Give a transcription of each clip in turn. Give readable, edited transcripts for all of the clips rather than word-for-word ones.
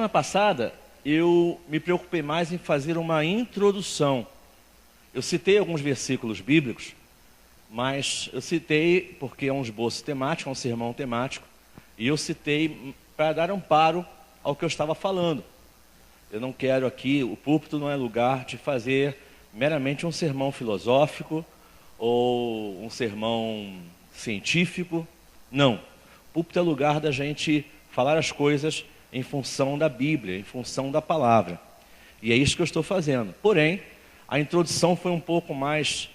semana passada, eu me preocupei mais em fazer uma introdução. Eu citei alguns versículos bíblicos, mas eu citei porque é um esboço temático, é um sermão temático, e eu citei para dar amparo ao que eu estava falando. Eu não quero aqui, o púlpito não é lugar de fazer meramente um sermão filosófico ou um sermão científico. Não. O púlpito é lugar da gente falar as coisas em função da Bíblia, em função da palavra. E é isso que eu estou fazendo. Porém, a introdução foi um pouco mais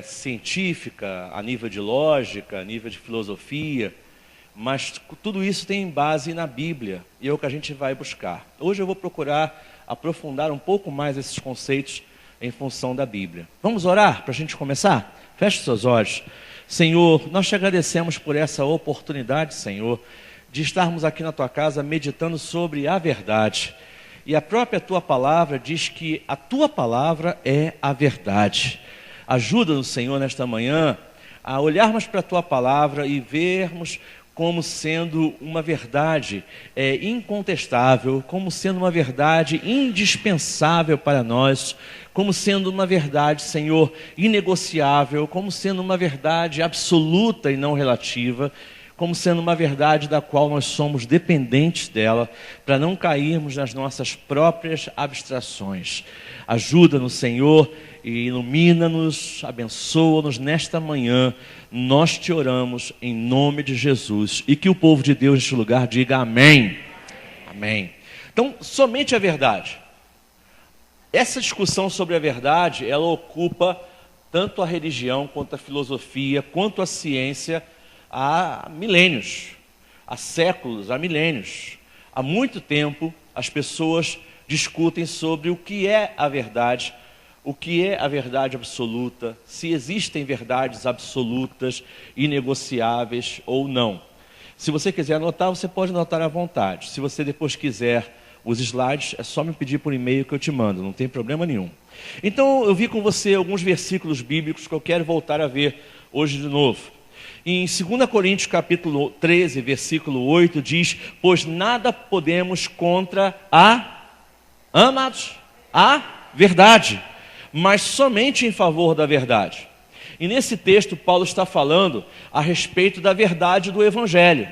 científica, a nível de lógica, a nível de filosofia, mas tudo isso tem base na Bíblia, e é o que a gente vai buscar. Hoje eu vou procurar aprofundar um pouco mais esses conceitos em função da Bíblia. Vamos orar para a gente começar? Feche seus olhos. Senhor, nós te agradecemos por essa oportunidade, Senhor, de estarmos aqui na Tua casa meditando sobre a verdade. E a própria Tua palavra diz que a Tua palavra é a verdade. Ajuda-nos, Senhor, nesta manhã, a olharmos para a Tua palavra e vermos como sendo uma verdade incontestável, como sendo uma verdade indispensável para nós, como sendo uma verdade, Senhor, inegociável, como sendo uma verdade absoluta e não relativa, como sendo uma verdade da qual nós somos dependentes dela, para não cairmos nas nossas próprias abstrações. Ajuda-nos, Senhor, e ilumina-nos, abençoa-nos nesta manhã. Nós te oramos em nome de Jesus. E que o povo de Deus neste lugar diga amém. Amém. Então, somente a verdade. Essa discussão sobre a verdade, ela ocupa tanto a religião, quanto a filosofia, quanto a ciência, há milênios, há séculos, há milênios. Há muito tempo as pessoas discutem sobre o que é a verdade absoluta, se existem verdades absolutas, inegociáveis ou não. Se você quiser anotar, você pode anotar à vontade. Se você depois quiser os slides, é só me pedir por e-mail que eu te mando, não tem problema nenhum. Então eu vi com você alguns versículos bíblicos que eu quero voltar a ver hoje de novo. Em 2 Coríntios capítulo 13, versículo 8, diz: pois nada podemos contra amados, a verdade, mas somente em favor da verdade. E nesse texto Paulo está falando a respeito da verdade do Evangelho,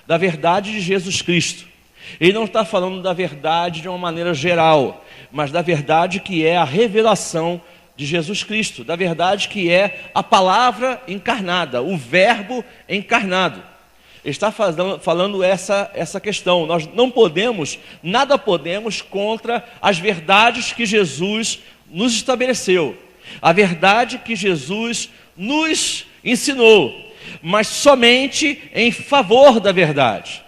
da verdade de Jesus Cristo. Ele não está falando da verdade de uma maneira geral, mas da verdade que é a revelação de Jesus Cristo, da verdade que é a palavra encarnada, o verbo encarnado. Ele está falando essa questão. Nós não podemos, nada podemos contra as verdades que Jesus nos estabeleceu, a verdade que Jesus nos ensinou, mas somente em favor da verdade.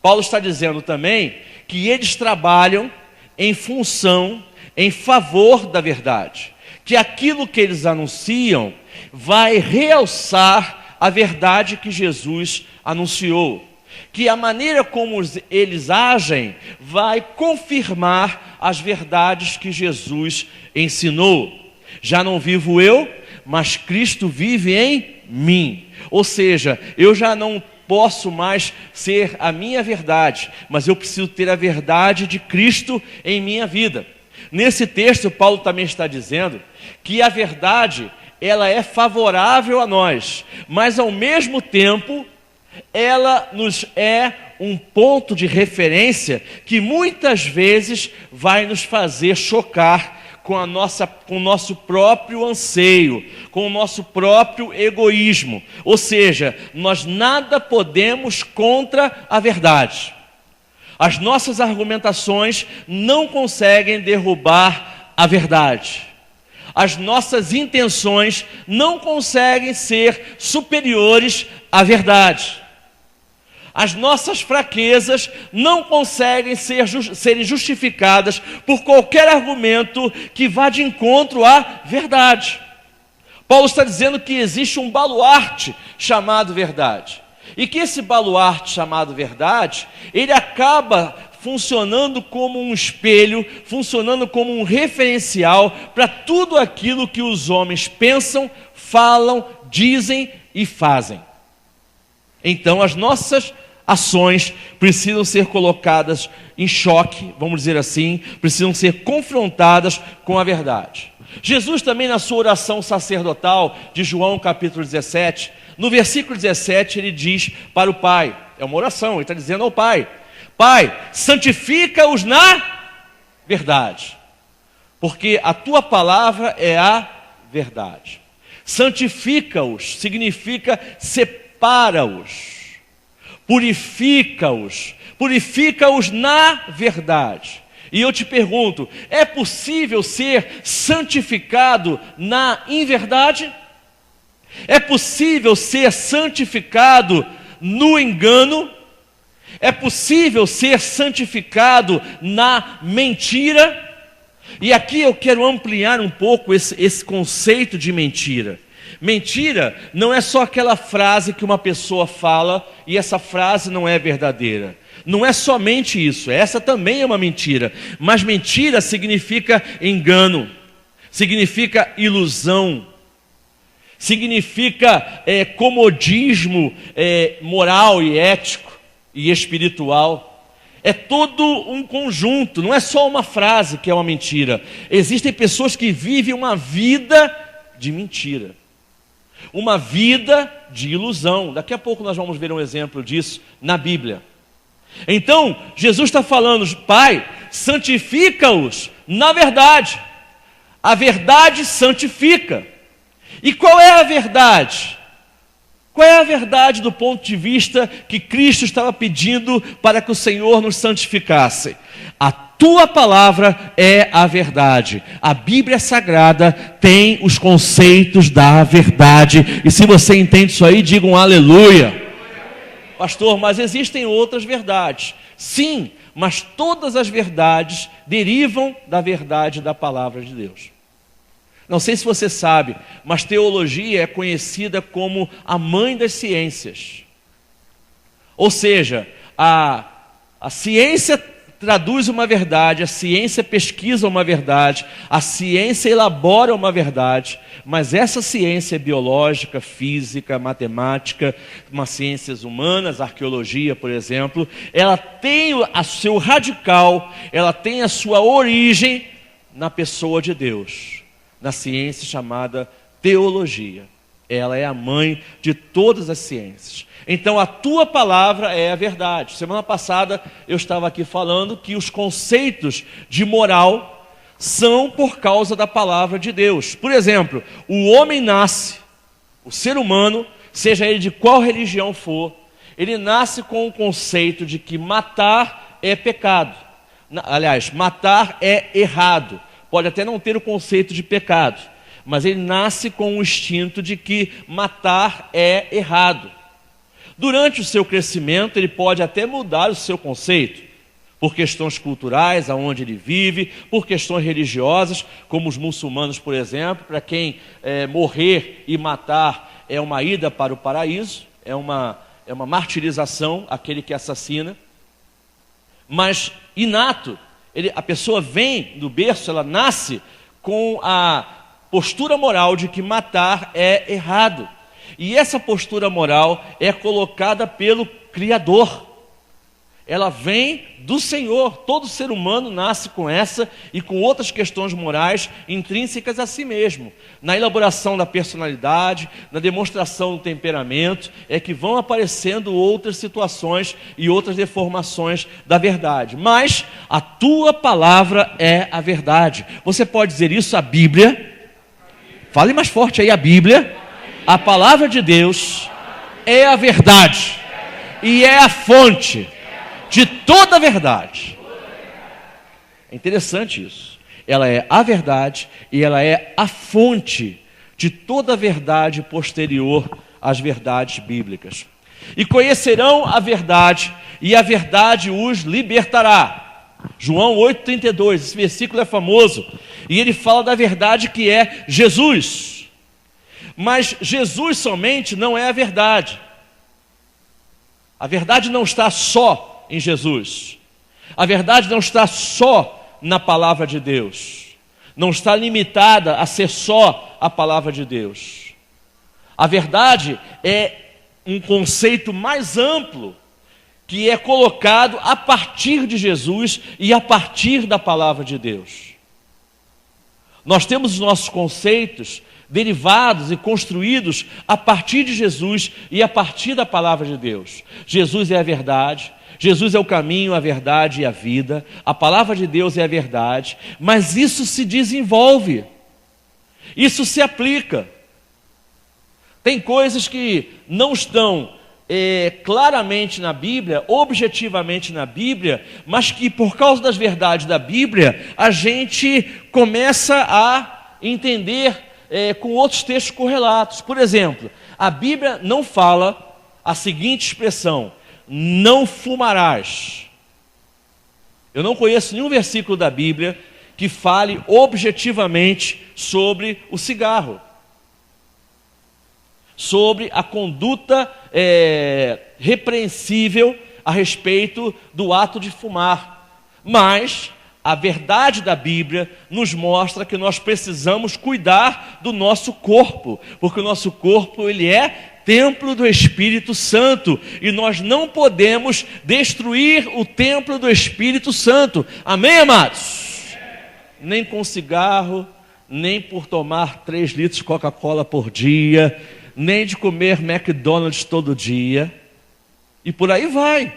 Paulo está dizendo também que eles trabalham em função, em favor da verdade, que aquilo que eles anunciam vai realçar a verdade que Jesus anunciou, que a maneira como eles agem vai confirmar as verdades que Jesus ensinou. Já não vivo eu, mas Cristo vive em mim. Ou seja, eu já não posso mais ser a minha verdade, mas eu preciso ter a verdade de Cristo em minha vida. Nesse texto, Paulo também está dizendo que a verdade, ela é favorável a nós, mas ao mesmo tempo, ela nos é um ponto de referência que muitas vezes vai nos fazer chocar com o nosso próprio anseio, com o nosso próprio egoísmo. Ou seja, nós nada podemos contra a verdade. As nossas argumentações não conseguem derrubar a verdade. As nossas intenções não conseguem ser superiores à verdade. As nossas fraquezas não conseguem serem justificadas por qualquer argumento que vá de encontro à verdade. Paulo está dizendo que existe um baluarte chamado verdade. E que esse baluarte chamado verdade, ele acaba funcionando como um espelho, funcionando como um referencial para tudo aquilo que os homens pensam, falam, dizem e fazem. Então as nossas ações precisam ser colocadas em choque, vamos dizer assim, precisam ser confrontadas com a verdade. Jesus também, na sua oração sacerdotal de João capítulo 17, no versículo 17 ele diz para o Pai, é uma oração, ele está dizendo ao Pai: Pai, santifica-os na verdade, porque a tua palavra é a verdade. Santifica-os significa separa-os, purifica-os na verdade. E eu te pergunto, é possível ser santificado na inverdade? É possível ser santificado no engano? É possível ser santificado na mentira? E aqui eu quero ampliar um pouco esse conceito de mentira. Mentira não é só aquela frase que uma pessoa fala e essa frase não é verdadeira. Não é somente isso, essa também é uma mentira. Mas mentira significa engano, significa ilusão, significa comodismo moral e ético e espiritual. É todo um conjunto, não é só uma frase que é uma mentira. Existem pessoas que vivem uma vida de mentira, uma vida de ilusão. Daqui a pouco nós vamos ver um exemplo disso na Bíblia. Então, Jesus está falando: Pai, santifica-os na verdade. A verdade santifica. E qual é a verdade? Qual é a verdade do ponto de vista que Cristo estava pedindo para que o Senhor nos santificasse? A tua palavra é a verdade. A Bíblia Sagrada tem os conceitos da verdade. E se você entende isso aí, diga um aleluia. Pastor, mas existem outras verdades. Sim, mas todas as verdades derivam da verdade da palavra de Deus. Não sei se você sabe, mas teologia é conhecida como a mãe das ciências. Ou seja, a ciência traduz uma verdade, a ciência pesquisa uma verdade, a ciência elabora uma verdade, mas essa ciência biológica, física, matemática, umas ciências humanas, arqueologia, por exemplo, ela tem a seu radical, ela tem a sua origem na pessoa de Deus, na ciência chamada teologia. Ela é a mãe de todas as ciências. Então a tua palavra é a verdade. Semana passada eu estava aqui falando que os conceitos de moral são por causa da palavra de Deus. Por exemplo, o homem nasce, o ser humano, seja ele de qual religião for, ele nasce com o conceito de que matar é pecado. Aliás, matar é errado. Pode até não ter o conceito de pecado, mas ele nasce com o instinto de que matar é errado. Durante o seu crescimento, ele pode até mudar o seu conceito, por questões culturais, aonde ele vive, por questões religiosas, como os muçulmanos, por exemplo, para quem morrer e matar é uma ida para o paraíso, é uma martirização, aquele que assassina. Mas inato, a pessoa vem do berço, ela nasce com a postura moral de que matar é errado. E essa postura moral é colocada pelo Criador. Ela vem do Senhor. Todo ser humano nasce com essa e com outras questões morais intrínsecas a si mesmo. Na elaboração da personalidade, na demonstração do temperamento, é que vão aparecendo outras situações e outras deformações da verdade. Mas a tua palavra é a verdade. Você pode dizer isso à Bíblia? Fale mais forte aí, a Bíblia. A palavra de Deus é a verdade e é a fonte de toda a verdade. É interessante isso. Ela é a verdade e ela é a fonte de toda a verdade posterior às verdades bíblicas. E conhecerão a verdade, e a verdade os libertará. João 8,32, esse versículo é famoso, e ele fala da verdade que é Jesus. Mas Jesus somente não é a verdade. A verdade não está só em Jesus. A verdade não está só na palavra de Deus. Não está limitada a ser só a palavra de Deus. A verdade é um conceito mais amplo que é colocado a partir de Jesus e a partir da palavra de Deus. Nós temos os nossos conceitos derivados e construídos a partir de Jesus e a partir da palavra de Deus. Jesus é a verdade, Jesus é o caminho, a verdade e a vida, a palavra de Deus é a verdade, mas isso se desenvolve, isso se aplica. Tem coisas que não estão claramente na Bíblia, objetivamente na Bíblia, mas que por causa das verdades da Bíblia, a gente começa a entender com outros textos correlatos. Por exemplo, a Bíblia não fala a seguinte expressão: não fumarás. Eu não conheço nenhum versículo da Bíblia que fale objetivamente sobre o cigarro, sobre a conduta repreensível a respeito do ato de fumar. Mas a verdade da Bíblia nos mostra que nós precisamos cuidar do nosso corpo, porque o nosso corpo ele é templo do Espírito Santo, e nós não podemos destruir o templo do Espírito Santo. Amém, amados? Nem com cigarro, nem por tomar 3 litros de Coca-Cola por dia, nem de comer McDonald's todo dia, e por aí vai.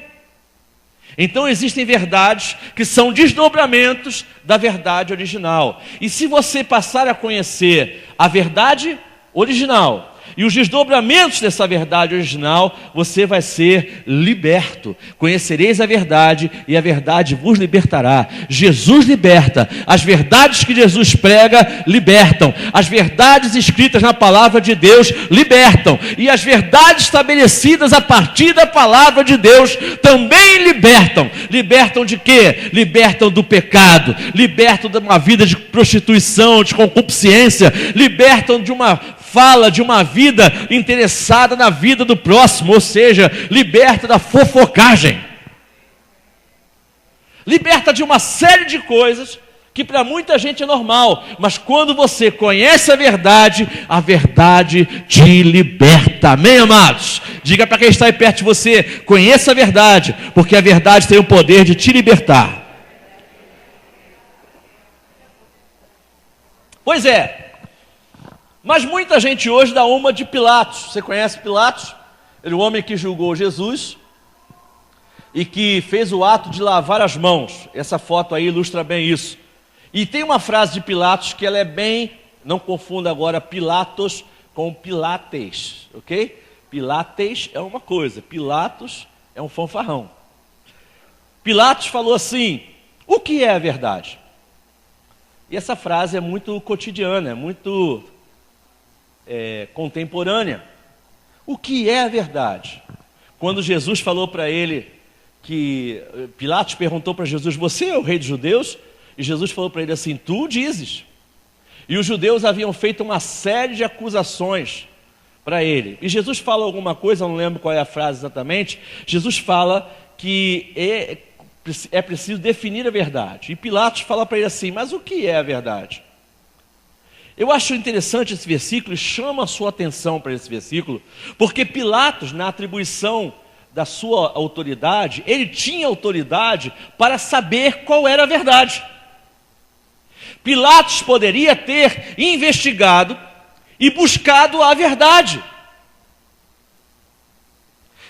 Então existem verdades que são desdobramentos da verdade original, e se você passar a conhecer a verdade original e os desdobramentos dessa verdade original, você vai ser liberto. Conhecereis a verdade e a verdade vos libertará. Jesus liberta. As verdades que Jesus prega libertam. As verdades escritas na palavra de Deus libertam. E as verdades estabelecidas a partir da palavra de Deus também libertam. Libertam de quê? Libertam do pecado. Libertam de uma vida de prostituição, de concupiscência. Libertam de uma fala de uma vida interessada na vida do próximo, ou seja, liberta da fofocagem, liberta de uma série de coisas que para muita gente é normal, mas quando você conhece a verdade te liberta. Amém, amados? Diga para quem está aí perto de você: conheça a verdade, porque a verdade tem o poder de te libertar. Pois é. Mas muita gente hoje dá uma de Pilatos. Você conhece Pilatos? Ele é o homem que julgou Jesus e que fez o ato de lavar as mãos. Essa foto aí ilustra bem isso. E tem uma frase de Pilatos que ela é bem... Não confunda agora Pilatos com Pilates, ok? Pilates é uma coisa, Pilatos é um fanfarrão. Pilatos falou assim: o que é a verdade? E essa frase é muito cotidiana, é muito... contemporânea. O que é a verdade? Quando Jesus falou para ele que Pilatos perguntou para Jesus: você é o rei dos judeus? E Jesus falou para ele assim: tu dizes. E os judeus haviam feito uma série de acusações para ele. E Jesus fala alguma coisa, eu não lembro qual é a frase exatamente. Jesus fala que é preciso definir a verdade. E Pilatos fala para ele assim: mas o que é a verdade? Eu acho interessante esse versículo e chama a sua atenção para esse versículo, porque Pilatos, na atribuição da sua autoridade, ele tinha autoridade para saber qual era a verdade. Pilatos poderia ter investigado e buscado a verdade.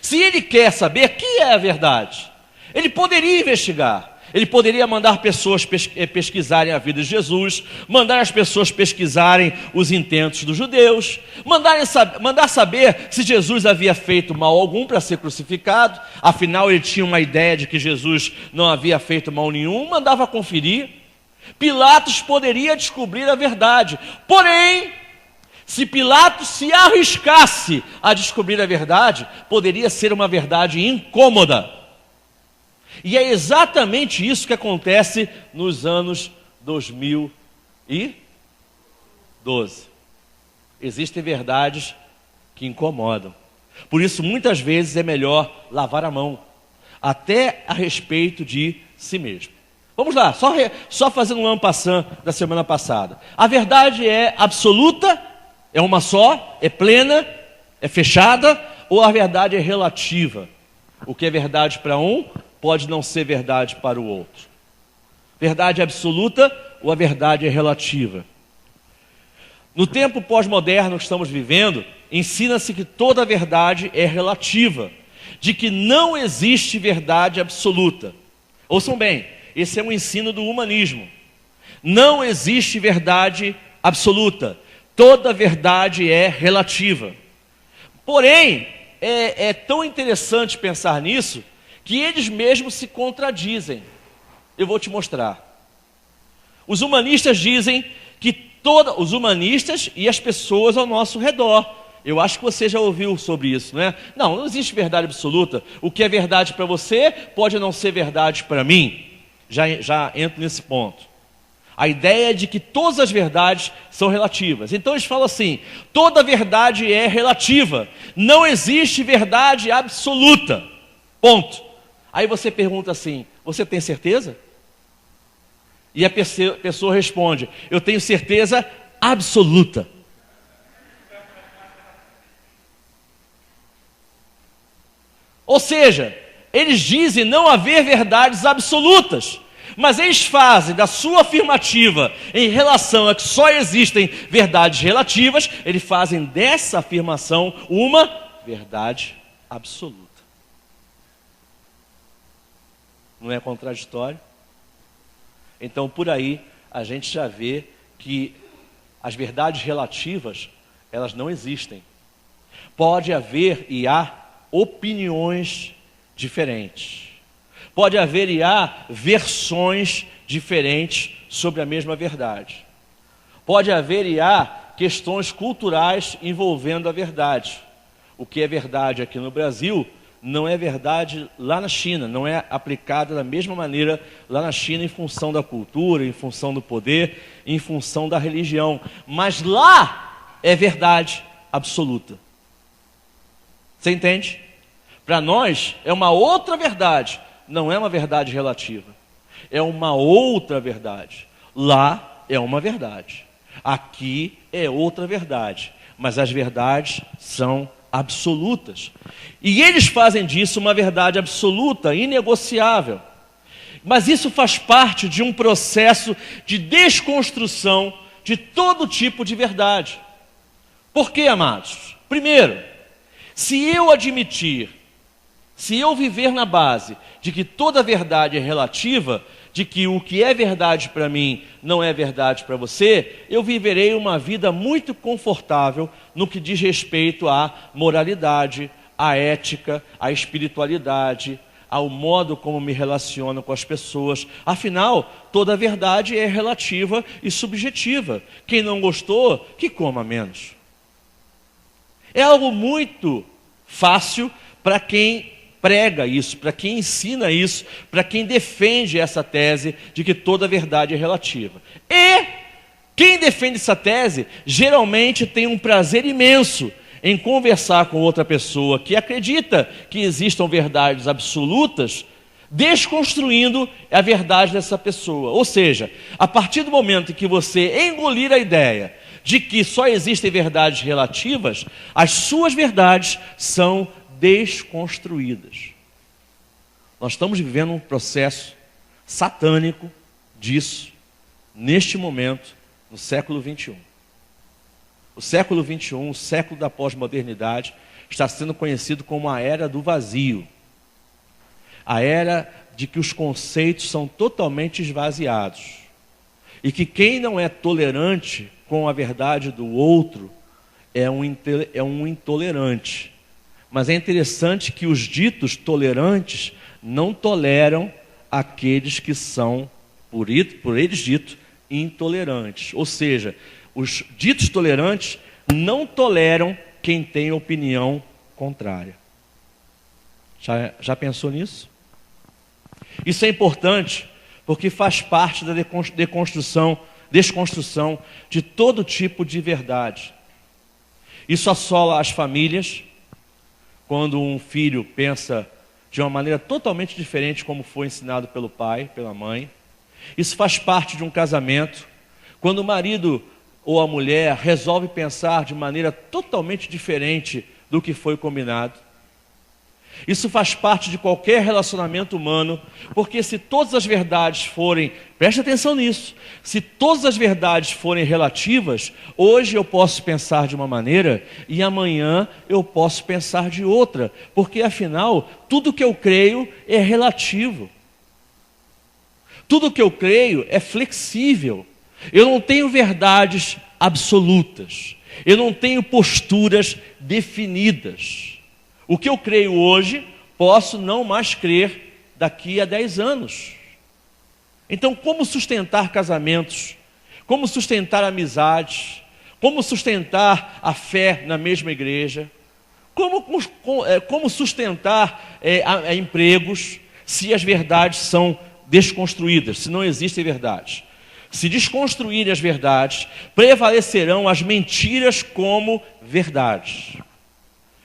Se ele quer saber o que é a verdade, ele poderia investigar. Ele poderia mandar pessoas pesquisarem a vida de Jesus, mandar as pessoas pesquisarem os intentos dos judeus, mandar saber se Jesus havia feito mal algum para ser crucificado. Afinal, ele tinha uma ideia de que Jesus não havia feito mal nenhum, mandava conferir. Pilatos poderia descobrir a verdade. Porém, se Pilatos se arriscasse a descobrir a verdade, poderia ser uma verdade incômoda. E é exatamente isso que acontece nos anos 2012. Existem verdades que incomodam. Por isso, muitas vezes é melhor lavar a mão, até a respeito de si mesmo. Vamos lá, só fazendo um en passant da semana passada. A verdade é absoluta, é uma só, é plena, é fechada, ou a verdade é relativa? O que é verdade para um pode não ser verdade para o outro. Verdade absoluta ou a verdade é relativa? No tempo pós-moderno que estamos vivendo, ensina-se que toda verdade é relativa, de que não existe verdade absoluta. Ouçam bem, esse é um ensino do humanismo. Não existe verdade absoluta. Toda verdade é relativa. Porém, é tão interessante pensar nisso, que eles mesmos se contradizem. Eu vou te mostrar. Os humanistas dizem que os humanistas e as pessoas ao nosso redor. Eu acho que você já ouviu sobre isso, né? Não existe verdade absoluta. O que é verdade para você pode não ser verdade para mim. Já entro nesse ponto. A ideia é de que todas as verdades são relativas. Então eles falam assim: toda verdade é relativa. Não existe verdade absoluta. Ponto. Aí você pergunta assim: você tem certeza? E a pessoa responde: eu tenho certeza absoluta. Ou seja, eles dizem não haver verdades absolutas, mas eles fazem da sua afirmativa em relação a que só existem verdades relativas, eles fazem dessa afirmação uma verdade absoluta. Não é contraditório? Então, por aí, a gente já vê que as verdades relativas, elas não existem. Pode haver e há opiniões diferentes. Pode haver e há versões diferentes sobre a mesma verdade. Pode haver e há questões culturais envolvendo a verdade. O que é verdade aqui no Brasil não é verdade lá na China, não é aplicada da mesma maneira lá na China em função da cultura, em função do poder, em função da religião. Mas lá é verdade absoluta. Você entende? Para nós é uma outra verdade, não é uma verdade relativa. É uma outra verdade. Lá é uma verdade. Aqui é outra verdade. Mas as verdades são absolutas. E eles fazem disso uma verdade absoluta, inegociável. Mas isso faz parte de um processo de desconstrução de todo tipo de verdade. Por quê, amados? Primeiro, se eu admitir, se eu viver na base de que toda verdade é relativa, de que o que é verdade para mim não é verdade para você, eu viverei uma vida muito confortável no que diz respeito à moralidade, à ética, à espiritualidade, ao modo como me relaciono com as pessoas. Afinal, toda verdade é relativa e subjetiva. Quem não gostou, que coma menos. É algo muito fácil para quem prega isso, para quem ensina isso, para quem defende essa tese de que toda verdade é relativa. E quem defende essa tese geralmente tem um prazer imenso em conversar com outra pessoa que acredita que existam verdades absolutas, desconstruindo a verdade dessa pessoa. Ou seja, a partir do momento em que você engolir a ideia de que só existem verdades relativas, as suas verdades são desconstruídas. Nós estamos vivendo um processo satânico disso, neste momento, no século 21. O século 21, o século da pós-modernidade, está sendo conhecido como a era do vazio. A era de que os conceitos são totalmente esvaziados. E que quem não é tolerante com a verdade do outro é um intolerante. Mas é interessante que os ditos tolerantes não toleram aqueles que são, por eles dito, intolerantes. Ou seja, os ditos tolerantes não toleram quem tem opinião contrária. Já pensou nisso? Isso é importante porque faz parte da desconstrução de todo tipo de verdade. Isso assola as famílias, quando um filho pensa de uma maneira totalmente diferente como foi ensinado pelo pai, pela mãe. Isso faz parte de um casamento, quando o marido ou a mulher resolve pensar de maneira totalmente diferente do que foi combinado. Isso faz parte de qualquer relacionamento humano, porque se todas as verdades forem, preste atenção nisso, se todas as verdades forem relativas, hoje eu posso pensar de uma maneira e amanhã eu posso pensar de outra, porque afinal, tudo que eu creio é relativo. Tudo que eu creio é flexível. Eu não tenho verdades absolutas. Eu não tenho posturas definidas. O que eu creio hoje, posso não mais crer daqui a 10 anos. Então, como sustentar casamentos? Como sustentar amizades? Como sustentar a fé na mesma igreja? Como sustentar empregos se as verdades são desconstruídas, se não existem verdades? Se desconstruírem as verdades, prevalecerão as mentiras como verdades.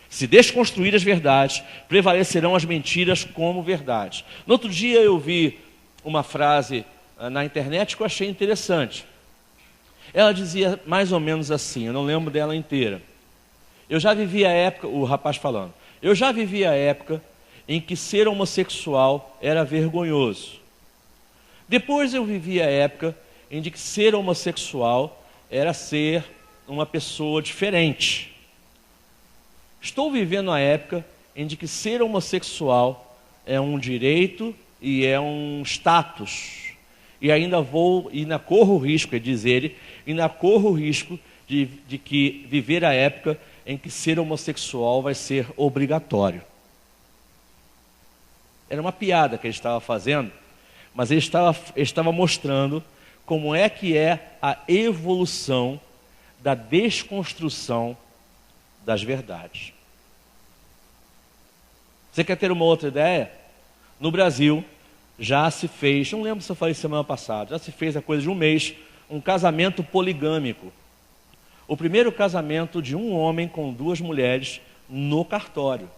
Se desconstruir as verdades, prevalecerão as mentiras como verdades. No outro dia eu vi uma frase na internet que eu achei interessante. Ela dizia mais ou menos assim, eu não lembro dela inteira. Eu já vivi a época, o rapaz falando, eu já vivi a época em que ser homossexual era vergonhoso. Depois eu vivi a época em que ser homossexual era ser uma pessoa diferente. Estou vivendo a época em que ser homossexual é um direito e é um status. E ainda corro o risco, diz ele, ainda corro o risco de que viver a época em que ser homossexual vai ser obrigatório. Era uma piada que ele estava fazendo, mas ele estava mostrando como é que é a evolução da desconstrução das verdades. Você quer ter uma outra ideia? No Brasil, já se fez, não lembro se eu falei semana passada, já se fez há coisa de um mês, um casamento poligâmico. O primeiro casamento de um homem com 2 mulheres no cartório.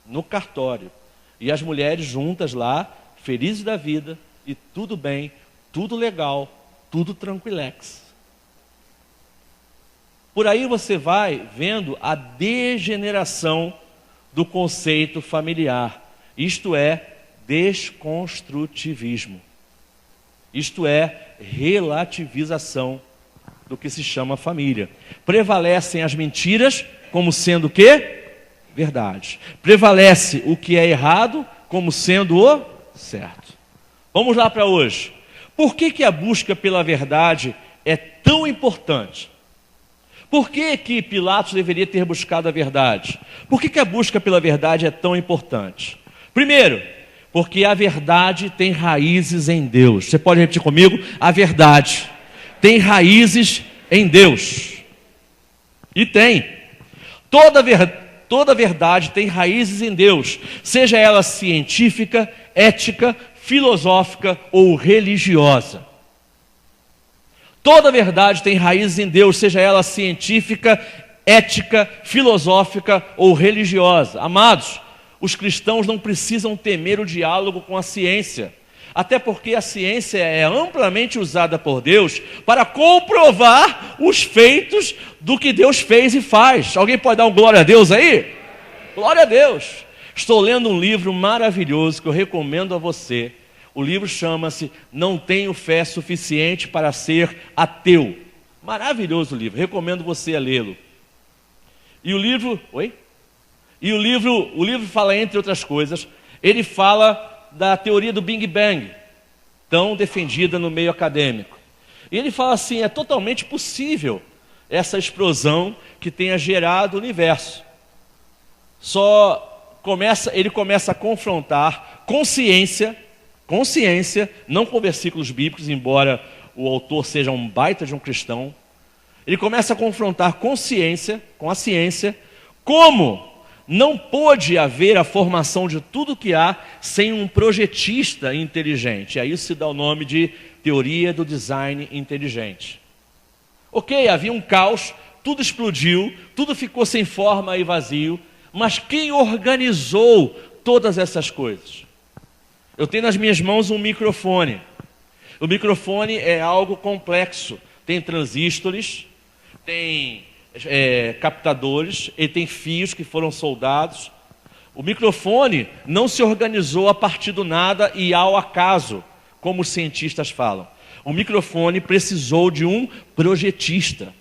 No cartório. E as mulheres juntas lá, felizes da vida, e tudo bem, tudo legal, tudo tranquilex. Por aí você vai vendo a degeneração do conceito familiar. Isto é desconstrutivismo. Isto é relativização do que se chama família. Prevalecem as mentiras como sendo o quê? Verdade. Prevalece o que é errado como sendo o certo. Vamos lá para hoje. Por que a busca pela verdade é tão importante? Por que Pilatos deveria ter buscado a verdade? Por que a busca pela verdade é tão importante? Primeiro, porque a verdade tem raízes em Deus. Você pode repetir comigo? A verdade tem raízes em Deus. E tem. Toda verdade tem raízes em Deus, seja ela científica, ética, filosófica ou religiosa. Toda verdade tem raízes em Deus, seja ela científica, ética, filosófica ou religiosa. Amados, os cristãos não precisam temer o diálogo com a ciência, até porque a ciência é amplamente usada por Deus para comprovar os feitos do que Deus fez e faz. Alguém pode dar um glória a Deus aí? Glória a Deus! Estou lendo um livro maravilhoso que eu recomendo a você. O livro chama-se Não Tenho Fé Suficiente para Ser Ateu. Maravilhoso livro, recomendo você a lê-lo. E o livro, o livro fala, entre outras coisas, ele fala da teoria do Big Bang, tão defendida no meio acadêmico. E ele fala assim, é totalmente possível essa explosão que tenha gerado o universo. Ele começa a confrontar consciência, não com versículos bíblicos, embora o autor seja um baita de um cristão. Ele começa a confrontar consciência com a ciência, como não pôde haver a formação de tudo que há sem um projetista inteligente. A isso se dá o nome de teoria do design inteligente. Ok, havia um caos, tudo explodiu, tudo ficou sem forma e vazio, mas quem organizou todas essas coisas? Eu tenho nas minhas mãos um microfone. O microfone é algo complexo. Tem transistores, tem captadores, ele tem fios que foram soldados. O microfone não se organizou a partir do nada e ao acaso, como os cientistas falam. O microfone precisou de um projetista.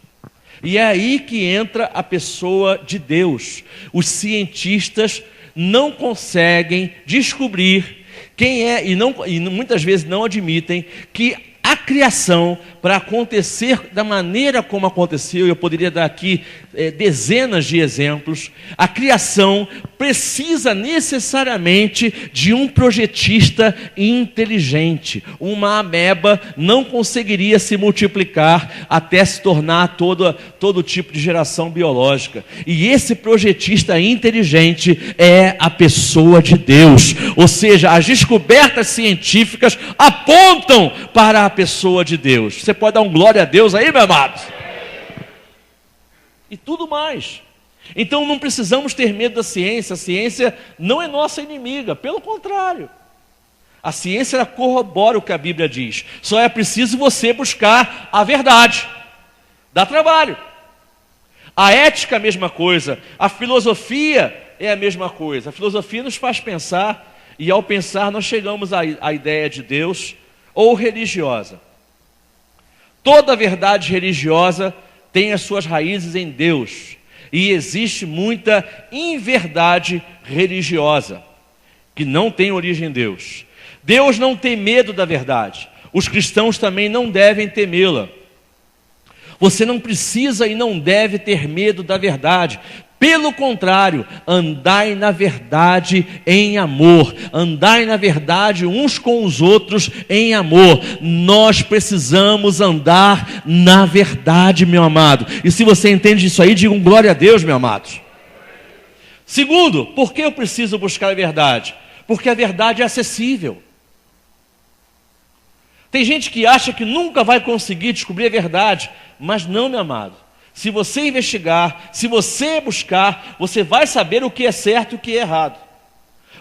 E é aí que entra a pessoa de Deus. Os cientistas não conseguem descobrir quem é, e muitas vezes não admitem que a criação, para acontecer da maneira como aconteceu, eu poderia dar aqui dezenas de exemplos, a criação precisa necessariamente de um projetista inteligente. Uma ameba não conseguiria se multiplicar até se tornar todo tipo de geração biológica. E esse projetista inteligente é a pessoa de Deus. Ou seja, as descobertas científicas apontam para a pessoa de Deus. Você pode dar um glória a Deus aí, meu amado? E tudo mais. Então não precisamos ter medo da ciência. A ciência não é nossa inimiga, pelo contrário. A ciência ela corrobora o que a Bíblia diz. Só é preciso você buscar a verdade. Dá trabalho. A ética é a mesma coisa. A filosofia é a mesma coisa. A filosofia nos faz pensar, e ao pensar nós chegamos à ideia de Deus ou religiosa. Toda verdade religiosa tem as suas raízes em Deus. E existe muita inverdade religiosa que não tem origem em Deus. Deus não tem medo da verdade. Os cristãos também não devem temê-la. Você não precisa e não deve ter medo da verdade. Pelo contrário, andai na verdade em amor. Andai na verdade uns com os outros em amor. Nós precisamos andar na verdade, meu amado. E se você entende isso aí, diga um glória a Deus, meu amado. Segundo, por que eu preciso buscar a verdade? Porque a verdade é acessível. Tem gente que acha que nunca vai conseguir descobrir a verdade, mas não, meu amado. Se você investigar, se você buscar, você vai saber o que é certo e o que é errado.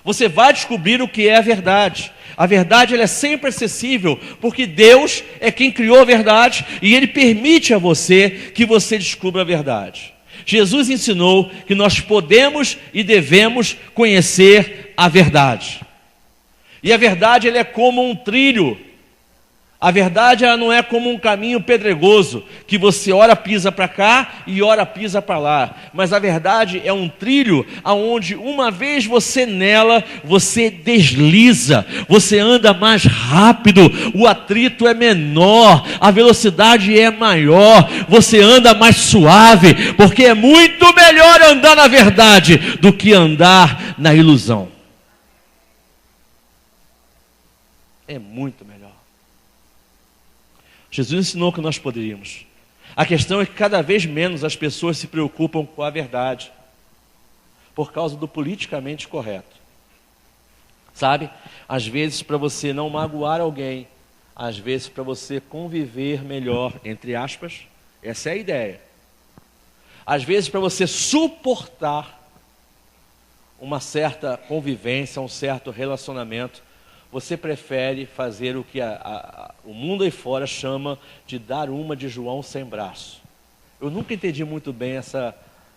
Você vai descobrir o que é a verdade. A verdade ela é sempre acessível, porque Deus é quem criou a verdade e Ele permite a você que você descubra a verdade. Jesus ensinou que nós podemos e devemos conhecer a verdade. E a verdade ela é como um trilho. A verdade ela não é como um caminho pedregoso, que você ora pisa para cá e ora pisa para lá. Mas a verdade é um trilho, aonde uma vez você nela, você desliza, você anda mais rápido, o atrito é menor, a velocidade é maior, você anda mais suave, porque é muito melhor andar na verdade do que andar na ilusão. É muito melhor. Jesus ensinou que nós poderíamos. A questão é que cada vez menos as pessoas se preocupam com a verdade, por causa do politicamente correto. Sabe? Às vezes para você não magoar alguém, às vezes para você conviver melhor, entre aspas, essa é a ideia. Às vezes para você suportar uma certa convivência, um certo relacionamento, você prefere fazer o que o mundo aí fora chama de dar uma de João sem braço. Eu nunca entendi muito bem essa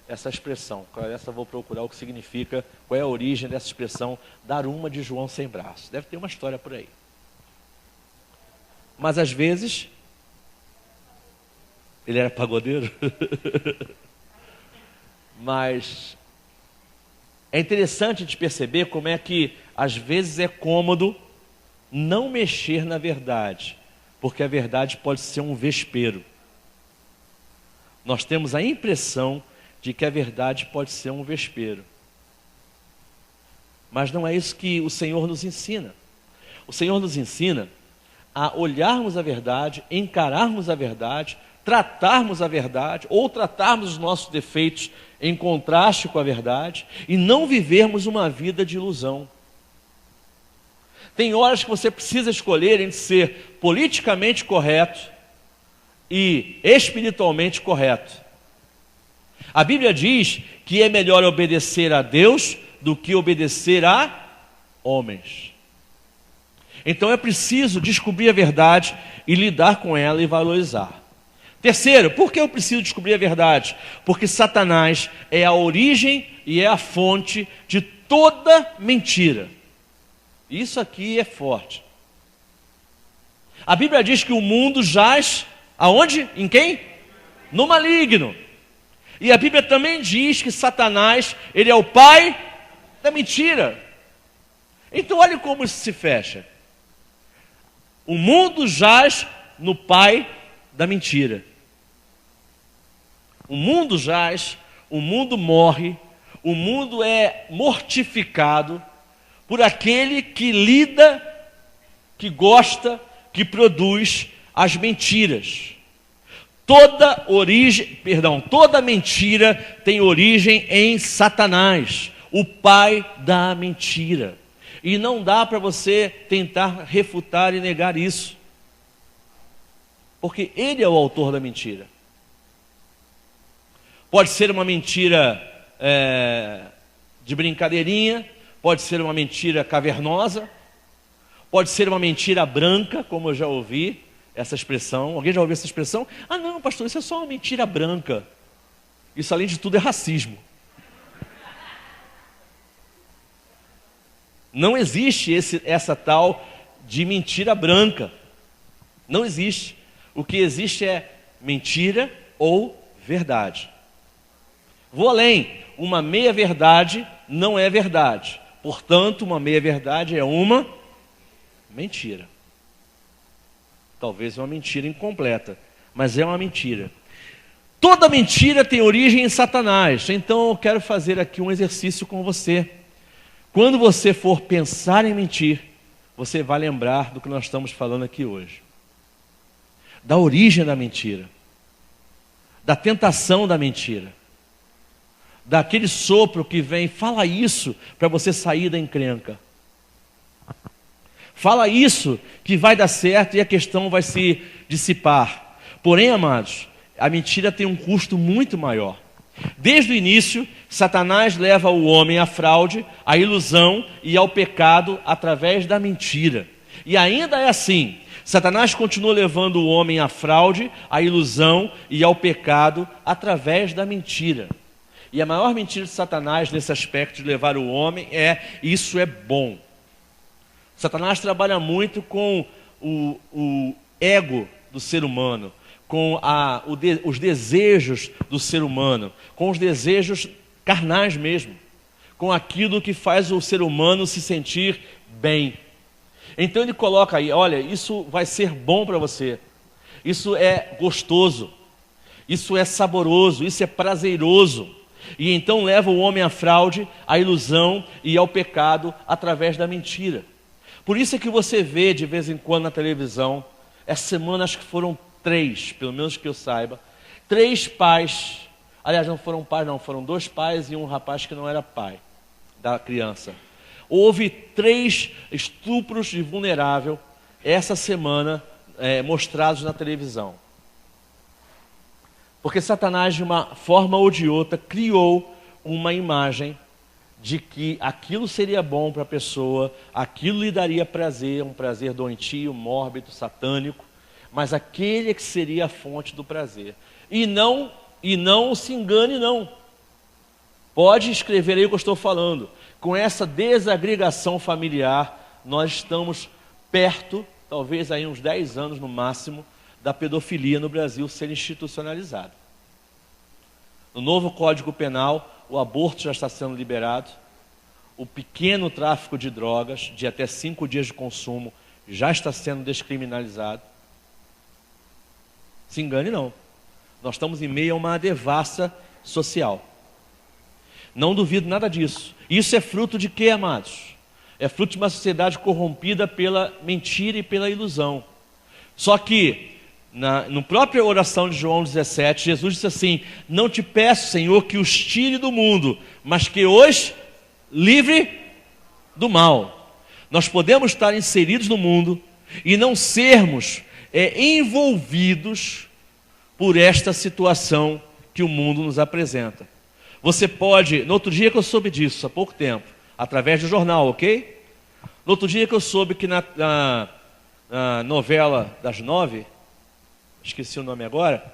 expressão. Essa vou procurar o que significa, qual é a origem dessa expressão, dar uma de João sem braço. Deve ter uma história por aí. Mas às vezes, ele era pagodeiro. Mas é interessante de perceber como é que às vezes é cômodo não mexer na verdade, porque a verdade pode ser um vespeiro. Nós temos a impressão de que a verdade pode ser um vespeiro. Mas não é isso que o Senhor nos ensina. O Senhor nos ensina a olharmos a verdade, encararmos a verdade, tratarmos a verdade, ou tratarmos os nossos defeitos em contraste com a verdade, e não vivermos uma vida de ilusão. Tem horas que você precisa escolher entre ser politicamente correto e espiritualmente correto. A Bíblia diz que é melhor obedecer a Deus do que obedecer a homens. Então é preciso descobrir a verdade e lidar com ela e valorizar. Terceiro, por que eu preciso descobrir a verdade? Porque Satanás é a origem e é a fonte de toda mentira. Isso aqui é forte. A Bíblia diz que o mundo jaz aonde? Em quem? No maligno. E a Bíblia também diz que Satanás, ele é o pai da mentira. Então olha como isso se fecha. O mundo jaz no pai da mentira. O mundo jaz, o mundo morre, o mundo é mortificado por aquele que lida, que gosta, que produz as mentiras. Toda mentira tem origem em Satanás, o pai da mentira. E não dá para você tentar refutar e negar isso, porque ele é o autor da mentira. Pode ser uma mentira de brincadeirinha, pode ser uma mentira cavernosa, pode ser uma mentira branca, como eu já ouvi essa expressão. Alguém já ouviu essa expressão? Ah não, pastor, isso é só uma mentira branca. Isso, além de tudo, é racismo. Não existe essa tal de mentira branca. Não existe. O que existe é mentira ou verdade. Vou além. Uma meia-verdade não é verdade. Portanto, uma meia-verdade é uma mentira. Talvez uma mentira incompleta, mas é uma mentira. Toda mentira tem origem em Satanás. Então eu quero fazer aqui um exercício com você. Quando você for pensar em mentir, você vai lembrar do que nós estamos falando aqui hoje. Da origem da mentira. Da tentação da mentira. Daquele sopro que vem, fala isso para você sair da encrenca. Fala isso que vai dar certo e a questão vai se dissipar. Porém, amados, a mentira tem um custo muito maior. Desde o início, Satanás leva o homem à fraude, à ilusão e ao pecado através da mentira. E ainda é assim. Satanás continua levando o homem à fraude, à ilusão e ao pecado através da mentira. E a maior mentira de Satanás nesse aspecto de levar o homem é: isso é bom. Satanás trabalha muito com o ego do ser humano, com os desejos do ser humano, com os desejos carnais mesmo, com aquilo que faz o ser humano se sentir bem. Então ele coloca aí: olha, isso vai ser bom para você, isso é gostoso, isso é saboroso, isso é prazeroso. E então leva o homem à fraude, à ilusão e ao pecado através da mentira. Por isso é que você vê de vez em quando na televisão, essa semana acho que foram 3, pelo menos que eu saiba, 3 pais, aliás não foram pais não, foram 2 pais e um rapaz que não era pai da criança. Houve 3 estupros de vulnerável essa semana mostrados na televisão. Porque Satanás, de uma forma ou de outra, criou uma imagem de que aquilo seria bom para a pessoa, aquilo lhe daria prazer, um prazer doentio, mórbido, satânico, mas aquele é que seria a fonte do prazer. E não se engane não. Pode escrever aí o que eu estou falando. Com essa desagregação familiar, nós estamos perto, talvez aí uns 10 anos no máximo, da pedofilia no Brasil ser institucionalizada. No novo Código Penal, o aborto já está sendo liberado, o pequeno tráfico de drogas, de até 5 dias de consumo, já está sendo descriminalizado. Se engane não, nós estamos em meio a uma devassa social. Não duvido nada disso. Isso é fruto de quê, amados? É fruto de uma sociedade corrompida pela mentira e pela ilusão. Só que no própria oração de João 17, Jesus disse assim: não te peço, Senhor, que os tire do mundo, mas que os livre do mal. Nós podemos estar inseridos no mundo e não sermos envolvidos por esta situação que o mundo nos apresenta. Você pode, no outro dia que eu soube disso, há pouco tempo, através do jornal, ok? No outro dia que eu soube que na novela das 9, esqueci o nome agora,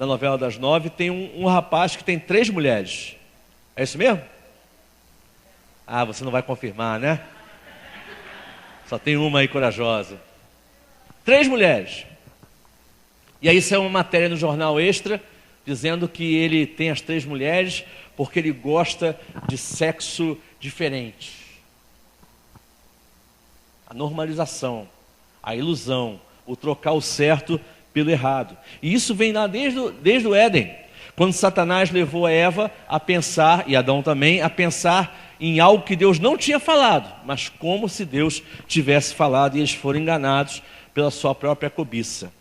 na novela das 9, tem um rapaz que tem 3 mulheres. É isso mesmo? Ah, você não vai confirmar, né? Só tem uma aí corajosa. 3 mulheres. E aí isso é uma matéria no jornal Extra, dizendo que ele tem as 3 mulheres porque ele gosta de sexo diferente. A normalização, a ilusão, o trocar o certo pelo errado. E isso vem lá desde o Éden, quando Satanás levou a Eva a pensar, e Adão também, a pensar em algo que Deus não tinha falado, mas como se Deus tivesse falado, e eles foram enganados pela sua própria cobiça.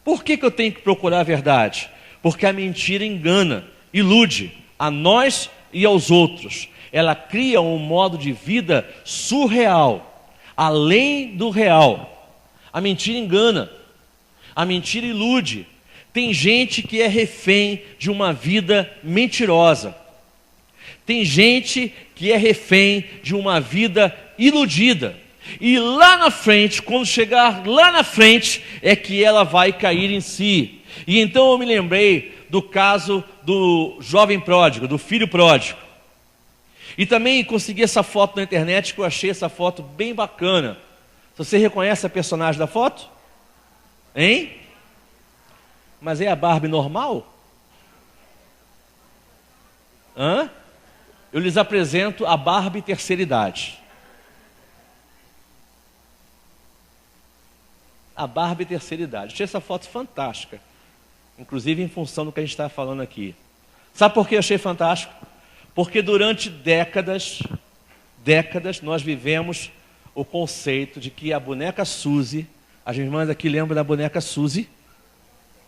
Por que eu tenho que procurar a verdade? Porque a mentira engana, ilude a nós e aos outros. Ela cria um modo de vida surreal, além do real. A mentira engana, a mentira ilude. Tem gente que é refém de uma vida mentirosa. Tem gente que é refém de uma vida iludida. E lá na frente, quando chegar lá na frente, é que ela vai cair em si. E então eu me lembrei do caso do jovem pródigo, do filho pródigo. E também consegui essa foto na internet, que eu achei essa foto bem bacana. Você reconhece a personagem da foto? Hein? Mas é a Barbie normal? Hã? Eu lhes apresento a Barbie terceira idade. A Barbie terceira idade. Achei essa foto fantástica. Inclusive em função do que a gente está falando aqui. Sabe por que eu achei fantástico? Porque durante décadas, nós vivemos o conceito de que a boneca Suzy, as irmãs aqui lembram da boneca Suzy?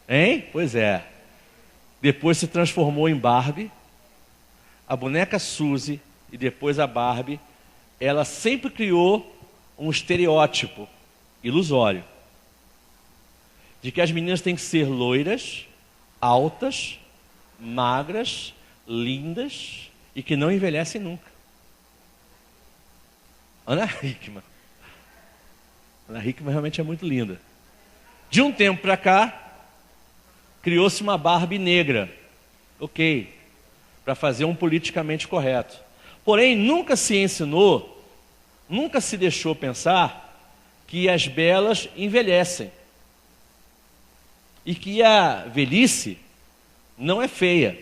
Hein? Pois é. Depois se transformou em Barbie. A boneca Suzy e depois a Barbie, ela sempre criou um estereótipo ilusório de que as meninas têm que ser loiras, altas, magras, lindas e que não envelhecem nunca. Ana Hickman realmente é muito linda. De um tempo para cá, criou-se uma Barbie negra. Ok, para fazer um politicamente correto. Porém, nunca se ensinou, nunca se deixou pensar que as belas envelhecem. E que a velhice não é feia.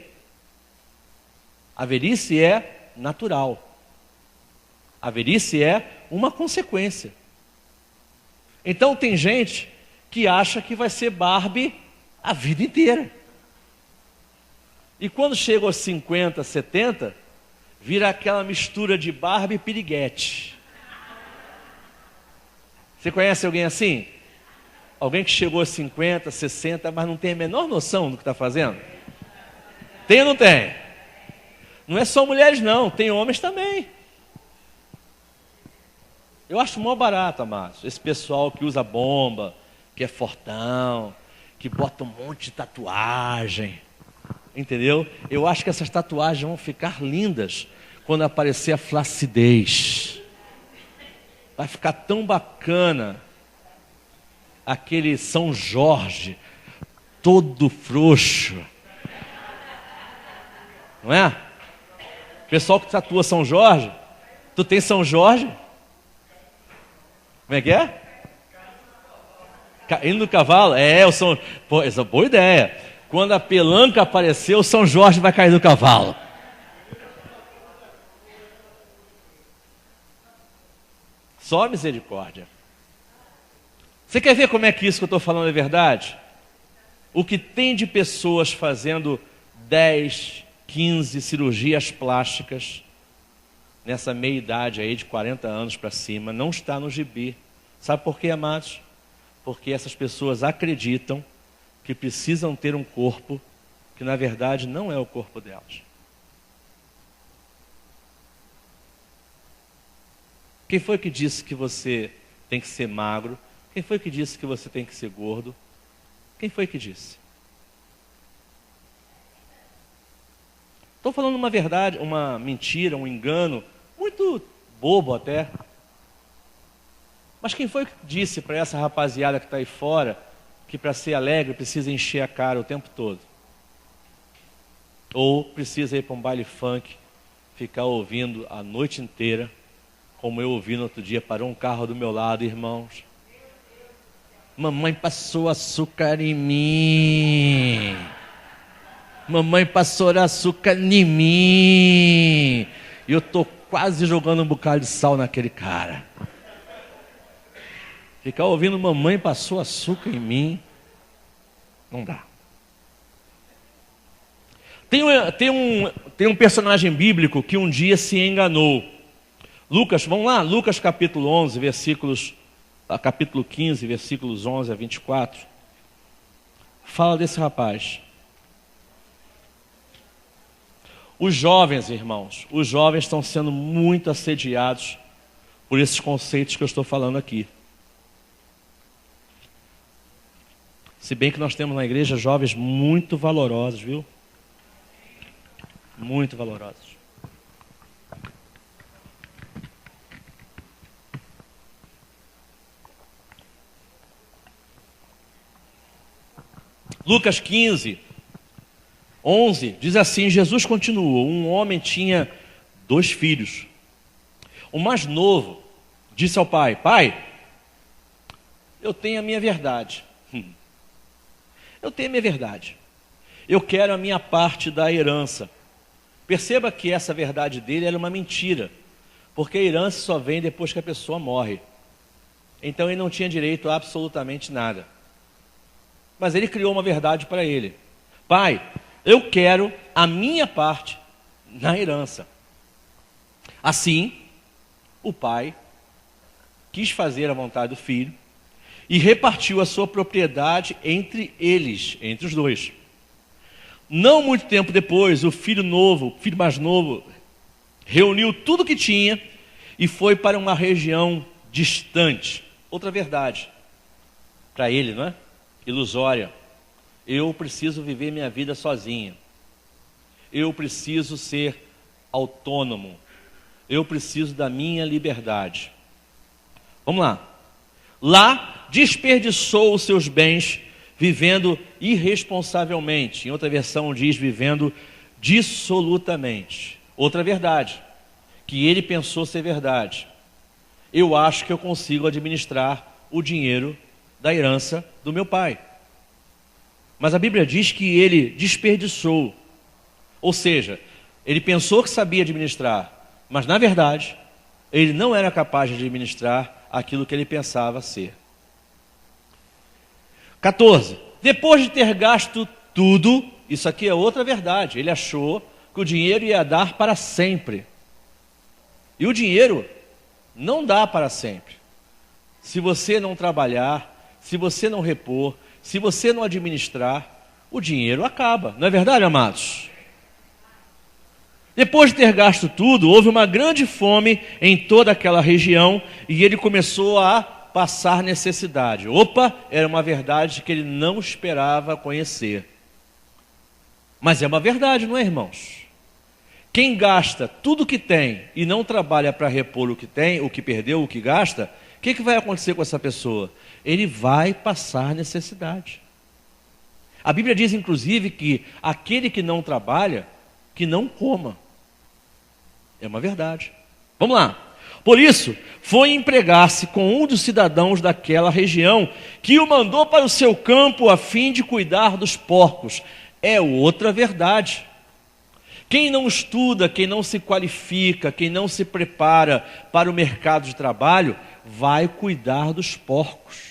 A velhice é natural. A velhice é uma consequência. Então tem gente que acha que vai ser Barbie a vida inteira. E quando chega aos 50, 70, vira aquela mistura de Barbie e piriguete. Você conhece alguém assim? Alguém que chegou a 50, 60, mas não tem a menor noção do que está fazendo? Tem ou não tem? Não é só mulheres não, tem homens também. Eu acho mó barato, amados, esse pessoal que usa bomba, que é fortão, que bota um monte de tatuagem, entendeu? Eu acho que essas tatuagens vão ficar lindas quando aparecer a flacidez. Vai ficar tão bacana. Aquele São Jorge, todo frouxo. Não é? Pessoal que tatua São Jorge, tu tem São Jorge? Como é que é? Caindo no cavalo? É, pô, essa é uma boa ideia. Quando a pelanca aparecer, o São Jorge vai cair do cavalo. Só misericórdia. Você quer ver como é que isso que eu estou falando é verdade? O que tem de pessoas fazendo 10, 15 cirurgias plásticas nessa meia-idade aí de 40 anos para cima, não está no gibi. Sabe por quê, amados? Porque essas pessoas acreditam que precisam ter um corpo que na verdade não é o corpo delas. Quem foi que disse que você tem que ser magro? Quem foi que disse que você tem que ser gordo? Quem foi que disse? Estou falando uma verdade, uma mentira, um engano, muito bobo até. Mas quem foi que disse para essa rapaziada que está aí fora que para ser alegre precisa encher a cara o tempo todo. Ou precisa ir para um baile funk, ficar ouvindo a noite inteira, como eu ouvi no outro dia, parou um carro do meu lado, irmãos. Mamãe passou açúcar em mim. Mamãe passou açúcar em mim. E eu estou quase jogando um bocado de sal naquele cara. Ficar ouvindo mamãe passou açúcar em mim, não dá. Tem um personagem bíblico que um dia se enganou. Lucas, vamos lá, Lucas capítulo 11, capítulo 15, versículos 11 a 24. Fala desse rapaz. Os jovens, irmãos, os jovens estão sendo muito assediados por esses conceitos que eu estou falando aqui. Se bem que nós temos na igreja jovens muito valorosos, viu? Muito valorosos. Lucas 15, 11, diz assim, Jesus continuou, um homem tinha 2 filhos. O mais novo disse ao pai, pai, eu tenho a minha verdade. Eu tenho a minha verdade. Eu quero a minha parte da herança. Perceba que essa verdade dele era uma mentira, porque a herança só vem depois que a pessoa morre. Então ele não tinha direito a absolutamente nada. Mas ele criou uma verdade para ele. Pai, eu quero a minha parte na herança. Assim, o pai quis fazer a vontade do filho e repartiu a sua propriedade entre eles, entre os 2. Não muito tempo depois, o filho mais novo, reuniu tudo que tinha e foi para uma região distante. Outra verdade, para ele, não é? Ilusória. Eu preciso viver minha vida sozinho. Eu preciso ser autônomo. Eu preciso da minha liberdade. Vamos lá. Lá, desperdiçou os seus bens vivendo irresponsavelmente. Em outra versão diz vivendo dissolutamente. Outra verdade, que ele pensou ser verdade. Eu acho que eu consigo administrar o dinheiro da herança do meu pai. Mas a Bíblia diz que ele desperdiçou. Ou seja, ele pensou que sabia administrar, mas na verdade, ele não era capaz de administrar aquilo que ele pensava ser. 14. Depois de ter gasto tudo, isso aqui é outra verdade, ele achou que o dinheiro ia dar para sempre. E o dinheiro não dá para sempre. Se você não trabalhar, se você não repor, se você não administrar, o dinheiro acaba. Não é verdade, amados? Depois de ter gasto tudo, houve uma grande fome em toda aquela região e ele começou a passar necessidade. Opa, era uma verdade que ele não esperava conhecer. Mas é uma verdade, não é, irmãos? Quem gasta tudo o que tem e não trabalha para repor o que tem, o que perdeu, o que gasta, o que vai acontecer com essa pessoa? Ele vai passar necessidade. A Bíblia diz, inclusive, que aquele que não trabalha, que não coma. É uma verdade. Vamos lá. Por isso, foi empregar-se com um dos cidadãos daquela região, que o mandou para o seu campo a fim de cuidar dos porcos. É outra verdade. Quem não estuda, quem não se qualifica, quem não se prepara para o mercado de trabalho, vai cuidar dos porcos.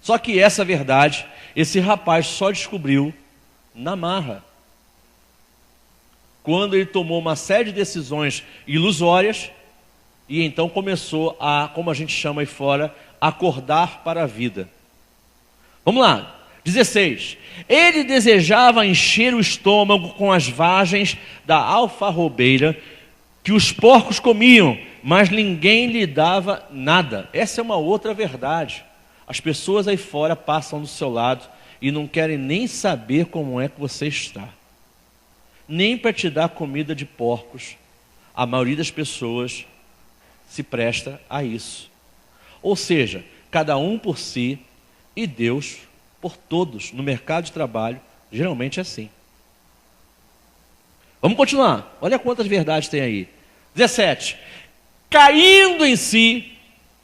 Só que essa verdade, esse rapaz só descobriu na marra. Quando ele tomou uma série de decisões ilusórias e então começou a, como a gente chama aí fora, acordar para a vida. Vamos lá, 16. Ele desejava encher o estômago com as vagens da alfarrobeira que os porcos comiam, mas ninguém lhe dava nada. Essa é uma outra verdade. As pessoas aí fora passam do seu lado e não querem nem saber como é que você está. Nem para te dar comida de porcos. A maioria das pessoas se presta a isso. Ou seja, cada um por si e Deus por todos. No mercado de trabalho, geralmente é assim. Vamos continuar. Olha quantas verdades tem aí. 17. Caindo em si.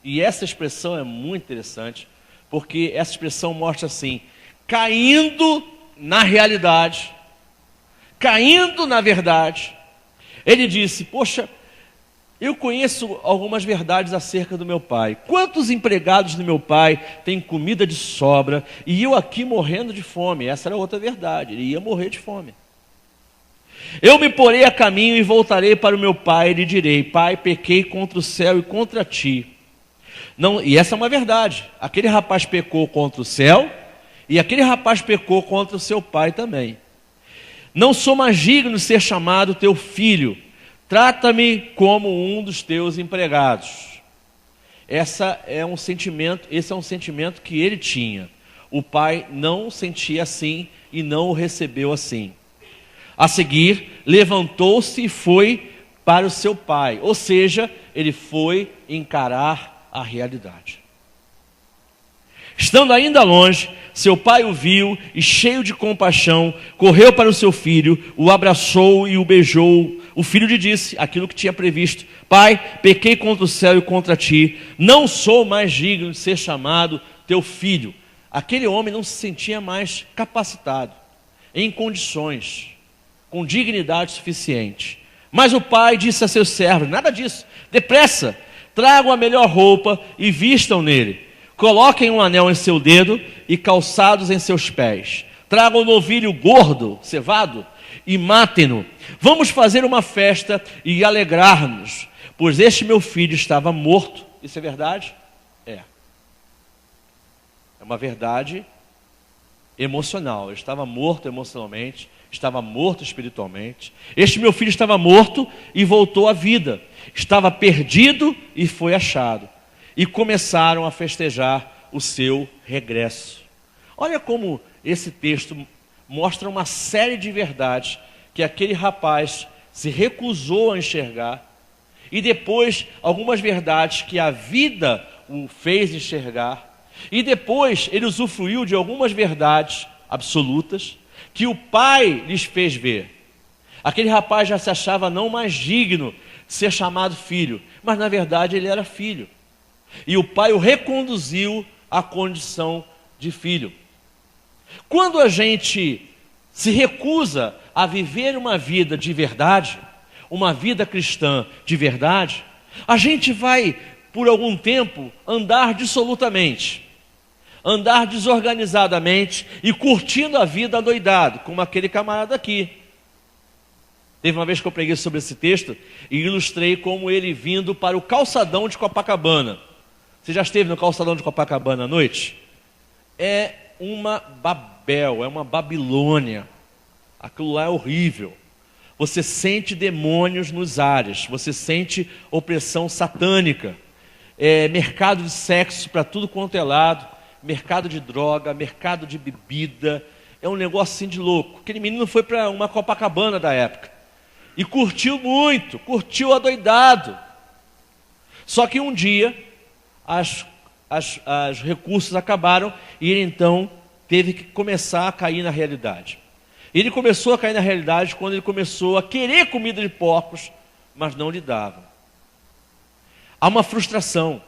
E essa expressão é muito interessante, porque essa expressão mostra assim, caindo na realidade, caindo na verdade. Ele disse, poxa, eu conheço algumas verdades acerca do meu pai. Quantos empregados do meu pai têm comida de sobra e eu aqui morrendo de fome? Essa era outra verdade, ele ia morrer de fome. Eu me porei a caminho e voltarei para o meu pai e lhe direi, pai, pequei contra o céu e contra ti. Não, e essa é uma verdade. Aquele rapaz pecou contra o céu e aquele rapaz pecou contra o seu pai também. Não sou mais digno de ser chamado teu filho. Trata-me como um dos teus empregados. Esse é um sentimento que ele tinha. O pai não sentia assim e não o recebeu assim. A seguir, levantou-se e foi para o seu pai. Ou seja, ele foi encarar a realidade. Estando ainda longe, seu pai o viu e, cheio de compaixão, correu para o seu filho, o abraçou e o beijou. O filho lhe disse aquilo que tinha previsto: pai, pequei contra o céu e contra ti, não sou mais digno de ser chamado teu filho. Aquele homem não se sentia mais capacitado, em condições, com dignidade suficiente. Mas o pai disse a seus servos: nada disso, depressa, tragam a melhor roupa e vistam nele. Coloquem um anel em seu dedo e calçados em seus pés. Tragam um novilho gordo, cevado, e matem-no. Vamos fazer uma festa e alegrar-nos, pois este meu filho estava morto. Isso é verdade? É. É uma verdade emocional. Ele estava morto emocionalmente, estava morto espiritualmente. Este meu filho estava morto e voltou à vida. Estava perdido e foi achado. E começaram a festejar o seu regresso. Olha como esse texto mostra uma série de verdades que aquele rapaz se recusou a enxergar. E depois algumas verdades que a vida o fez enxergar. E depois ele usufruiu de algumas verdades absolutas que o pai lhes fez ver. Aquele rapaz já se achava não mais digno de ser chamado filho, mas na verdade ele era filho. E o pai o reconduziu à condição de filho. Quando a gente se recusa a viver uma vida de verdade, uma vida cristã de verdade, a gente vai, por algum tempo, andar dissolutamente, andar desorganizadamente e curtindo a vida adoidado, como aquele camarada aqui. Teve uma vez que eu preguei sobre esse texto e ilustrei como ele vindo para o calçadão de Copacabana. Você já esteve no calçadão de Copacabana à noite? É uma Babel, é uma Babilônia. Aquilo lá é horrível. Você sente demônios nos ares, você sente opressão satânica. É mercado de sexo para tudo quanto é lado, mercado de droga, mercado de bebida. É um negócio assim de louco. Aquele menino foi para uma Copacabana da época e curtiu muito, curtiu adoidado. Só que um dia os recursos acabaram e ele então teve que começar a cair na realidade. Ele começou a cair na realidade quando ele começou a querer comida de porcos, mas não lhe davam. Há uma frustração.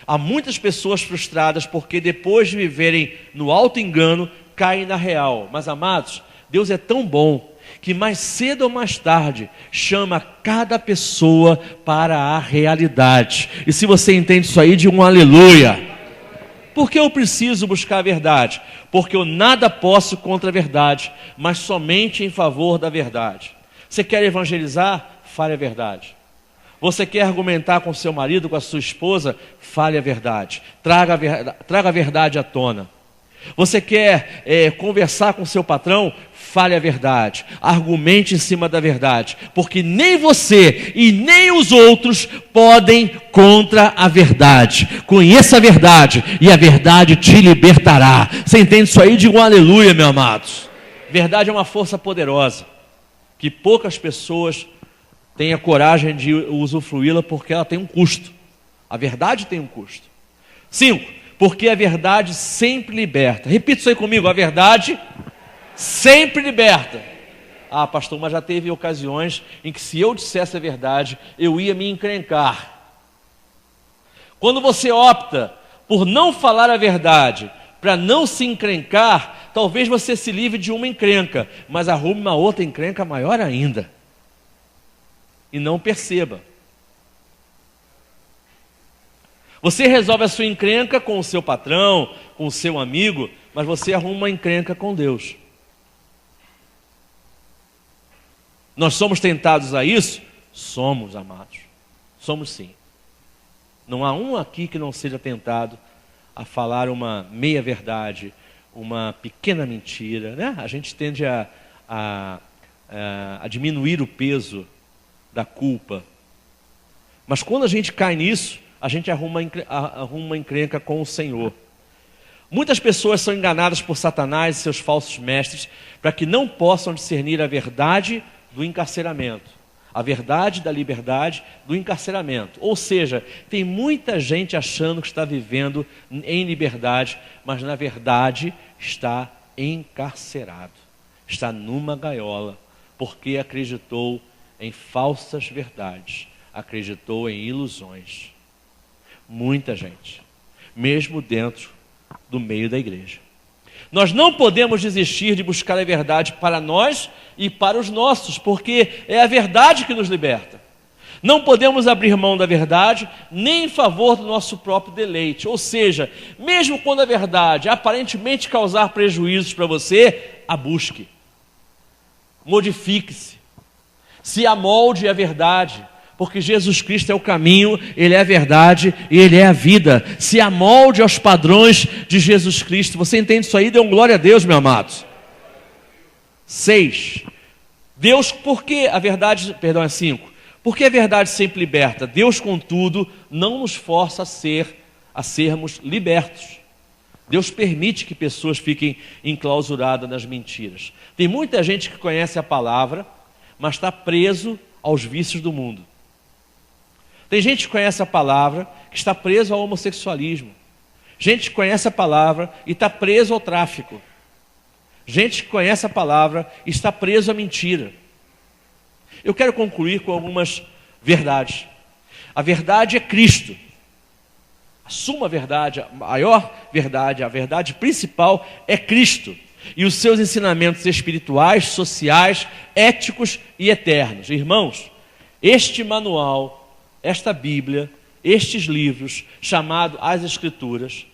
Há muitas pessoas frustradas porque depois de viverem no auto-engano, caem na real. Mas amados, Deus é tão bom que mais cedo ou mais tarde chama cada pessoa para a realidade. E se você entende isso aí, diga um aleluia. Por que eu preciso buscar a verdade? Porque eu nada posso contra a verdade, mas somente em favor da verdade. Você quer evangelizar? Fale a verdade. Você quer argumentar com seu marido, com a sua esposa? Fale a verdade. Traga a verdade à tona. Você quer conversar com seu patrão? Fale a verdade. Argumente em cima da verdade. Porque nem você e nem os outros podem contra a verdade. Conheça a verdade e a verdade te libertará. Você entende isso aí? Diga um aleluia, meus amados. Verdade é uma força poderosa que poucas pessoas têm a coragem de usufruí-la porque ela tem um custo. A verdade tem um custo. 5. porque a verdade sempre liberta. Repita isso aí comigo: a verdade sempre liberta. Ah, pastor, mas já teve ocasiões em que se eu dissesse a verdade, eu ia me encrencar. Quando você opta por não falar a verdade, para não se encrencar, talvez você se livre de uma encrenca, mas arrume uma outra encrenca maior ainda. E não perceba. Você resolve a sua encrenca com o seu patrão, com o seu amigo, mas você arruma uma encrenca com Deus. Nós somos tentados a isso? Somos, amados. Somos sim. Não há um aqui que não seja tentado a falar uma meia-verdade, uma pequena mentira, né? A gente tende a diminuir o peso da culpa. Mas quando a gente cai nisso, a gente arruma uma encrenca com o Senhor. Muitas pessoas são enganadas por Satanás e seus falsos mestres para que não possam discernir a verdade do encarceramento, a verdade da liberdade do encarceramento. Ou seja, tem muita gente achando que está vivendo em liberdade, mas na verdade está encarcerado, está numa gaiola, porque acreditou em falsas verdades, acreditou em ilusões. Muita gente, mesmo dentro do meio da igreja. Nós não podemos desistir de buscar a verdade para nós e para os nossos, porque é a verdade que nos liberta. Não podemos abrir mão da verdade, nem em favor do nosso próprio deleite. Ou seja, mesmo quando a verdade aparentemente causar prejuízos para você, a busque. Modifique-se. Se amolde à verdade. Porque Jesus Cristo é o caminho, Ele é a verdade e Ele é a vida. Se amolde aos padrões de Jesus Cristo. Você entende isso aí? Dê um glória a Deus, meu amado. 6. Deus, por que a verdade, perdão, é 5. Porque a verdade sempre liberta. Deus, contudo, não nos força a sermos libertos. Deus permite que pessoas fiquem enclausuradas nas mentiras. Tem muita gente que conhece a palavra, mas está preso aos vícios do mundo. Tem gente que conhece a palavra, que está preso ao homossexualismo. Gente que conhece a palavra e está preso ao tráfico. Gente que conhece a palavra e está preso à mentira. Eu quero concluir com algumas verdades. A verdade é Cristo. A suma verdade, a maior verdade, a verdade principal é Cristo. E os seus ensinamentos espirituais, sociais, éticos e eternos. Irmãos, este manual, esta Bíblia, estes livros, chamados as Escrituras,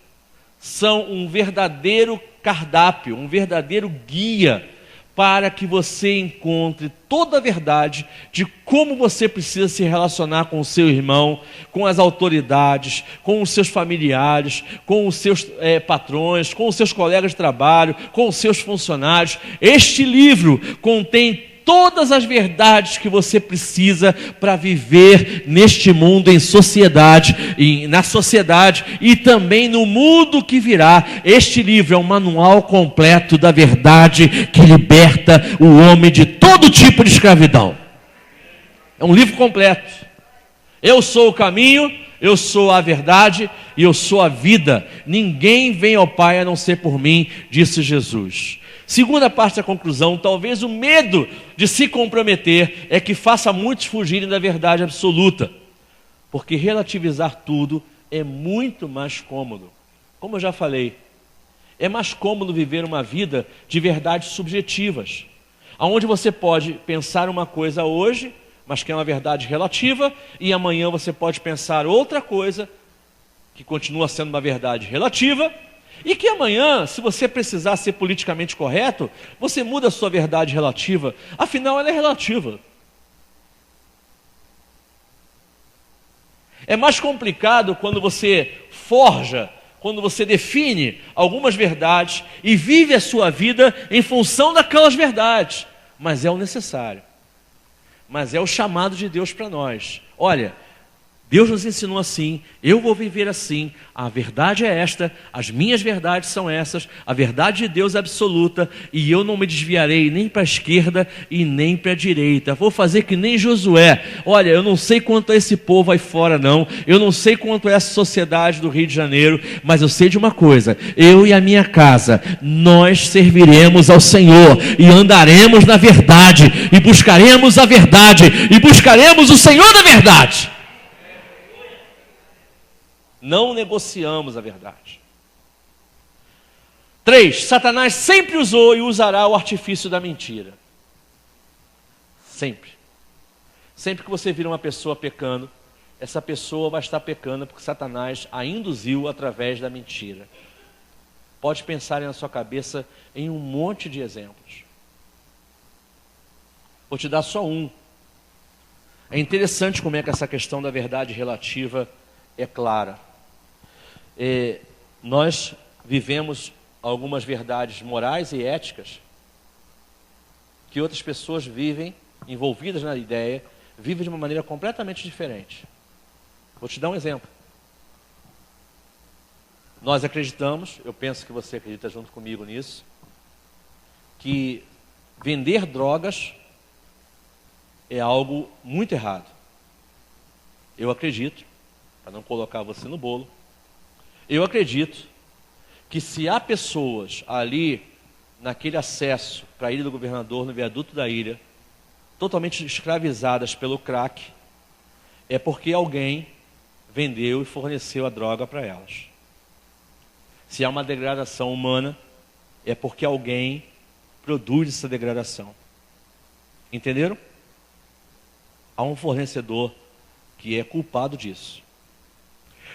são um verdadeiro cardápio, um verdadeiro guia para que você encontre toda a verdade de como você precisa se relacionar com o seu irmão, com as autoridades, com os seus familiares, com os seus patrões, com os seus colegas de trabalho, com os seus funcionários. Este livro contém todas as verdades que você precisa para viver neste mundo, em sociedade, na sociedade e também no mundo que virá. Este livro é um manual completo da verdade que liberta o homem de todo tipo de escravidão. É um livro completo. Eu sou o caminho, eu sou a verdade e eu sou a vida. Ninguém vem ao Pai a não ser por mim, disse Jesus. Segunda parte da conclusão, talvez o medo de se comprometer é que faça muitos fugirem da verdade absoluta, porque relativizar tudo é muito mais cômodo. Como eu já falei, é mais cômodo viver uma vida de verdades subjetivas, onde você pode pensar uma coisa hoje, mas que é uma verdade relativa, e amanhã você pode pensar outra coisa, que continua sendo uma verdade relativa, e que amanhã, se você precisar ser politicamente correto, você muda a sua verdade relativa. Afinal, ela é relativa. É mais complicado quando você forja, quando você define algumas verdades e vive a sua vida em função daquelas verdades. Mas é o necessário. Mas é o chamado de Deus para nós. Olha, Deus nos ensinou assim, eu vou viver assim, a verdade é esta, as minhas verdades são essas, a verdade de Deus é absoluta, e eu não me desviarei nem para a esquerda e nem para a direita. Vou fazer que nem Josué. Olha, eu não sei quanto é esse povo aí fora não, eu não sei quanto é essa sociedade do Rio de Janeiro, mas eu sei de uma coisa, eu e a minha casa, nós serviremos ao Senhor, e andaremos na verdade, e buscaremos a verdade, e buscaremos o Senhor da verdade. Não negociamos a verdade. 3, Satanás sempre usou e usará o artifício da mentira. Sempre. Sempre que você vira uma pessoa pecando, essa pessoa vai estar pecando porque Satanás a induziu através da mentira. Pode pensar na sua cabeça em um monte de exemplos. Vou te dar só um. É interessante como é que essa questão da verdade relativa é clara. Nós vivemos algumas verdades morais e éticas que outras pessoas vivem, envolvidas na ideia, vivem de uma maneira completamente diferente. Vou te dar um exemplo. Nós acreditamos, eu penso que você acredita junto comigo nisso, que vender drogas é algo muito errado. Eu acredito, para não colocar você no bolo, eu acredito que se há pessoas ali, naquele acesso para a Ilha do Governador, no viaduto da ilha, totalmente escravizadas pelo crack, é porque alguém vendeu e forneceu a droga para elas. Se há uma degradação humana, é porque alguém produz essa degradação. Entenderam? Há um fornecedor que é culpado disso.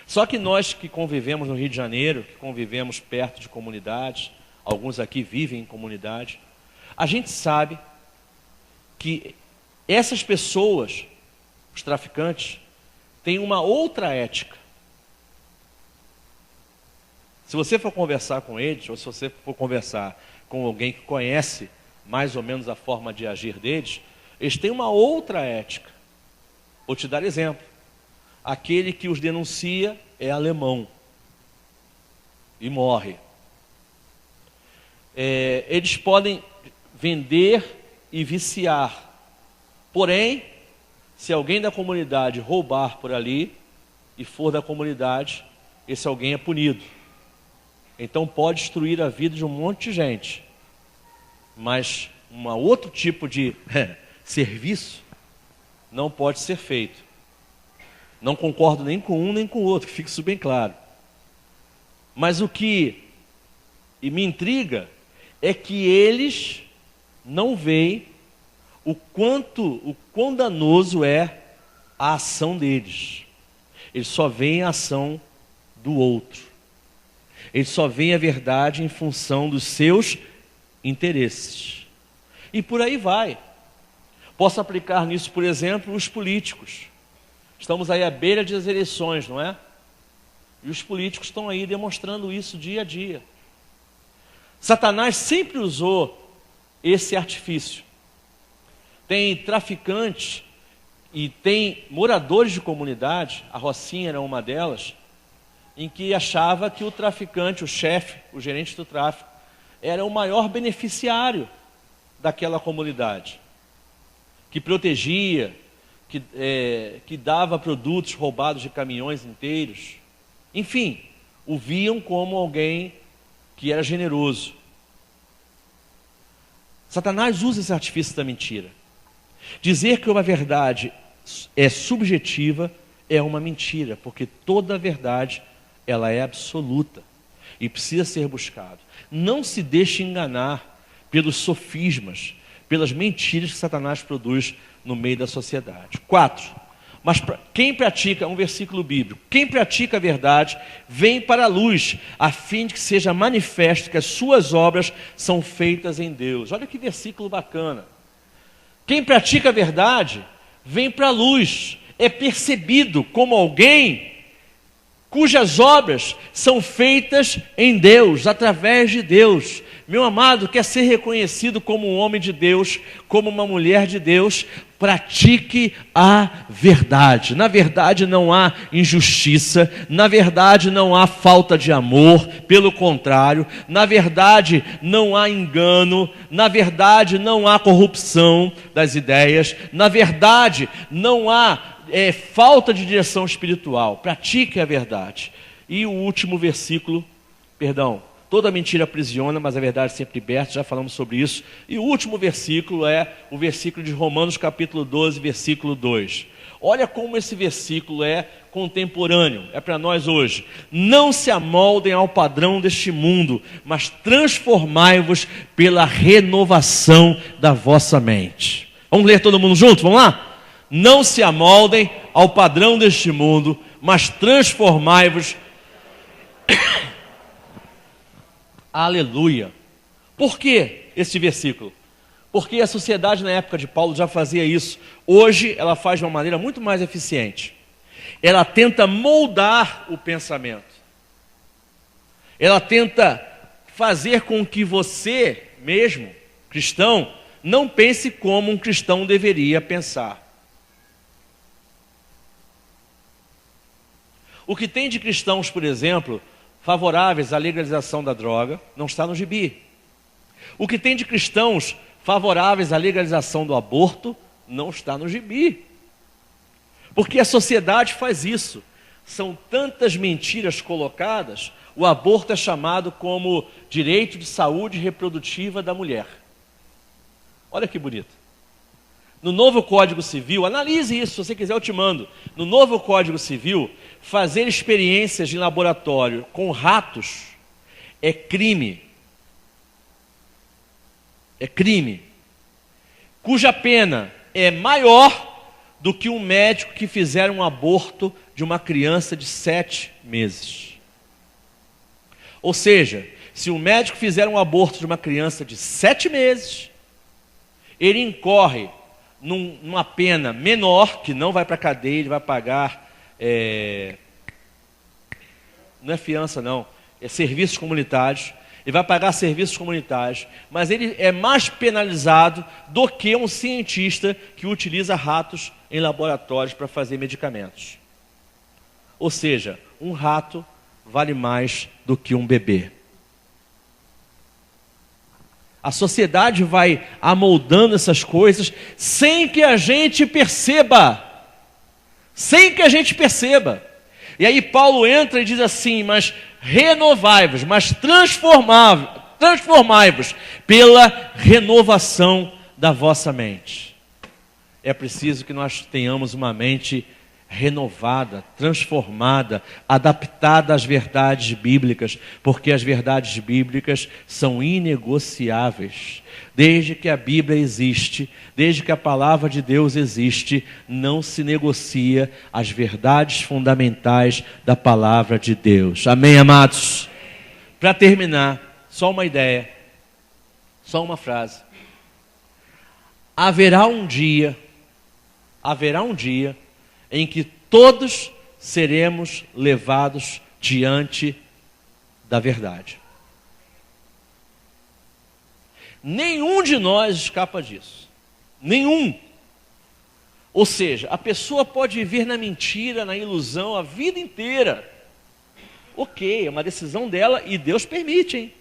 Só que nós que convivemos no Rio de Janeiro, que convivemos perto de comunidades, alguns aqui vivem em comunidade, a gente sabe que essas pessoas, os traficantes, têm uma outra ética. Se você for conversar com eles, ou se você for conversar com alguém que conhece mais ou menos a forma de agir deles, eles têm uma outra ética. Vou te dar exemplo. Aquele que os denuncia é alemão e morre. Eles podem vender e viciar. Porém, se alguém da comunidade roubar por ali e for da comunidade, esse alguém é punido. Então pode destruir a vida de um monte de gente. Mas um outro tipo de serviço não pode ser feito. Não concordo nem com um nem com o outro, que fique isso bem claro. Mas o que me intriga é que eles não veem o quão danoso é a ação deles. Eles só veem a ação do outro. Eles só veem a verdade em função dos seus interesses. E por aí vai. Posso aplicar nisso, por exemplo, os políticos. Estamos aí à beira das eleições, não é? E os políticos estão aí demonstrando isso dia a dia. Satanás sempre usou esse artifício. Tem traficantes e tem moradores de comunidade, a Rocinha era uma delas, em que achava que o traficante, o chefe, o gerente do tráfico, era o maior beneficiário daquela comunidade, que protegia, que dava produtos roubados de caminhões inteiros. Enfim, o viam como alguém que era generoso. Satanás usa esse artifício da mentira. Dizer que uma verdade é subjetiva é uma mentira, porque toda verdade ela é absoluta e precisa ser buscada. Não se deixe enganar pelos sofismas, pelas mentiras que Satanás produz no meio da sociedade. 4. Mas quem pratica, um versículo bíblico, quem pratica a verdade, vem para a luz, a fim de que seja manifesto que as suas obras são feitas em Deus. Olha que versículo bacana. Quem pratica a verdade, vem para a luz, é percebido como alguém cujas obras são feitas em Deus, através de Deus. Meu amado, quer ser reconhecido como um homem de Deus, como uma mulher de Deus, pratique a verdade. Na verdade não há injustiça, na verdade não há falta de amor, pelo contrário, na verdade não há engano, na verdade não há corrupção das ideias, na verdade não há falta de direção espiritual. Pratique a verdade. E o último versículo, toda mentira aprisiona, mas a verdade sempre liberta, já falamos sobre isso. E o último versículo é o versículo de Romanos capítulo 12, versículo 2. Olha como esse versículo é contemporâneo, é para nós hoje. Não se amoldem ao padrão deste mundo, mas transformai-vos pela renovação da vossa mente. Vamos ler todo mundo junto? Vamos lá? Não se amoldem ao padrão deste mundo, mas transformai-vos. Aleluia. Por que esse versículo? Porque a sociedade na época de Paulo já fazia isso. Hoje ela faz de uma maneira muito mais eficiente. Ela tenta moldar o pensamento. Ela tenta fazer com que você mesmo, cristão, não pense como um cristão deveria pensar. O que tem de cristãos, por exemplo, favoráveis à legalização da droga, não está no gibi. O que tem de cristãos favoráveis à legalização do aborto, não está no gibi. Porque a sociedade faz isso. São tantas mentiras colocadas, o aborto é chamado como direito de saúde reprodutiva da mulher. Olha que bonito. No novo Código Civil, analise isso, se você quiser eu te mando. No novo Código Civil, fazer experiências em laboratório com ratos é crime. É crime. Cuja pena é maior do que um médico que fizer um aborto de uma criança de 7 meses. Ou seja, se um médico fizer um aborto de uma criança de 7 meses, ele incorre numa pena menor, que não vai para a cadeia, ele vai pagar, não é fiança não, é serviços comunitários, ele vai pagar serviços comunitários, mas ele é mais penalizado do que um cientista que utiliza ratos em laboratórios para fazer medicamentos. Ou seja, um rato vale mais do que um bebê. A sociedade vai amoldando essas coisas sem que a gente perceba. Sem que a gente perceba. E aí Paulo entra e diz assim, mas renovai-vos, mas transformai-vos pela renovação da vossa mente. É preciso que nós tenhamos uma mente renovada, transformada, adaptada às verdades bíblicas, porque as verdades bíblicas são inegociáveis. Desde que a Bíblia existe, desde que a palavra de Deus existe, não se negocia as verdades fundamentais da palavra de Deus. Amém, amados? Para terminar, só uma ideia, só uma frase. Haverá um dia em que todos seremos levados diante da verdade. Nenhum de nós escapa disso. Nenhum. Ou seja, a pessoa pode viver na mentira, na ilusão a vida inteira. Ok, é uma decisão dela e Deus permite, hein?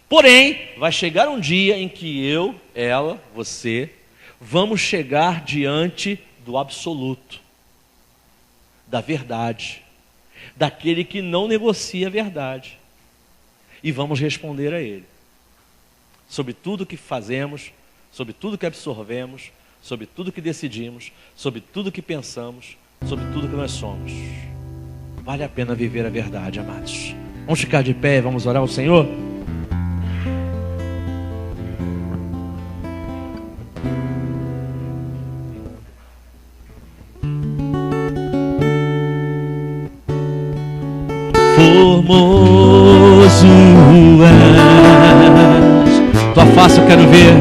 Porém, vai chegar um dia em que eu, ela, você, vamos chegar diante do absoluto, da verdade, daquele que não negocia a verdade, e vamos responder a ele, sobre tudo que fazemos, sobre tudo que absorvemos, sobre tudo que decidimos, sobre tudo que pensamos, sobre tudo que nós somos. Vale a pena viver a verdade, amados. Vamos ficar de pé e vamos orar ao Senhor? Formoso és, tua face eu quero ver,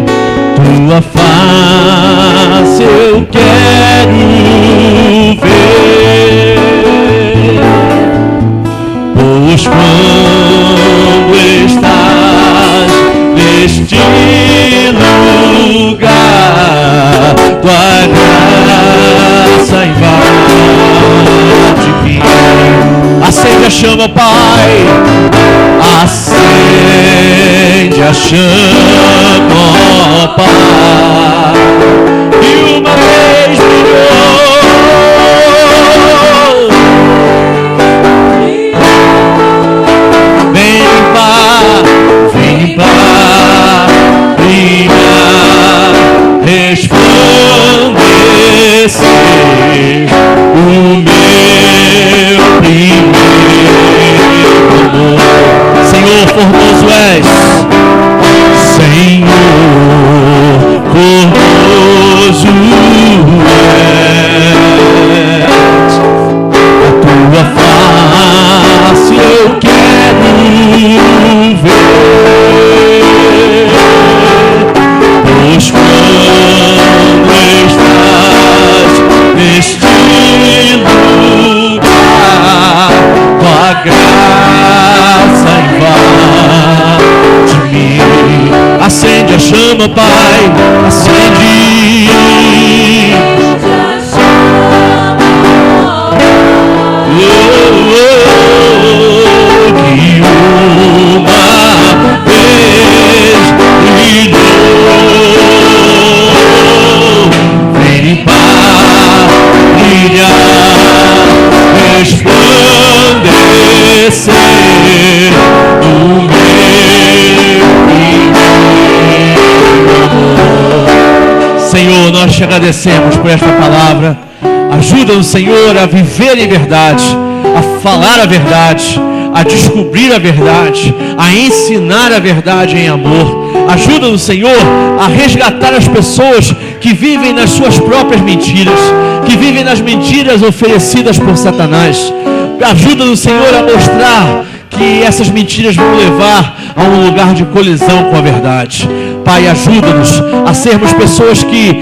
tua face eu quero ver, Pois quando estás neste lugar, tua graça invade-me. Acende a chama, Pai. Acende a chama, ó Pai. E uma vez brilhou. Vem limpar, brilhar, resplandecer o meu primeiro amor. Senhor, formoso és, Senhor, formoso és. A tua face eu quero ver. Pois quando estás neste lugar, tua graça invade-me. Acende a chama, Pai, acende. Que uma vez brilhou. Vem limpar, brilhar, resplandecer o meu amor. Senhor, nós te agradecemos por esta palavra. Ajuda-nos, Senhor, a viver em verdade, a falar a verdade, a descobrir a verdade, a ensinar a verdade em amor. Ajuda-nos, Senhor, a resgatar as pessoas que vivem nas suas próprias mentiras, que vivem nas mentiras oferecidas por Satanás. Ajuda-nos, Senhor, a mostrar que essas mentiras vão levar a um lugar de colisão com a verdade. Pai, ajuda-nos a sermos pessoas que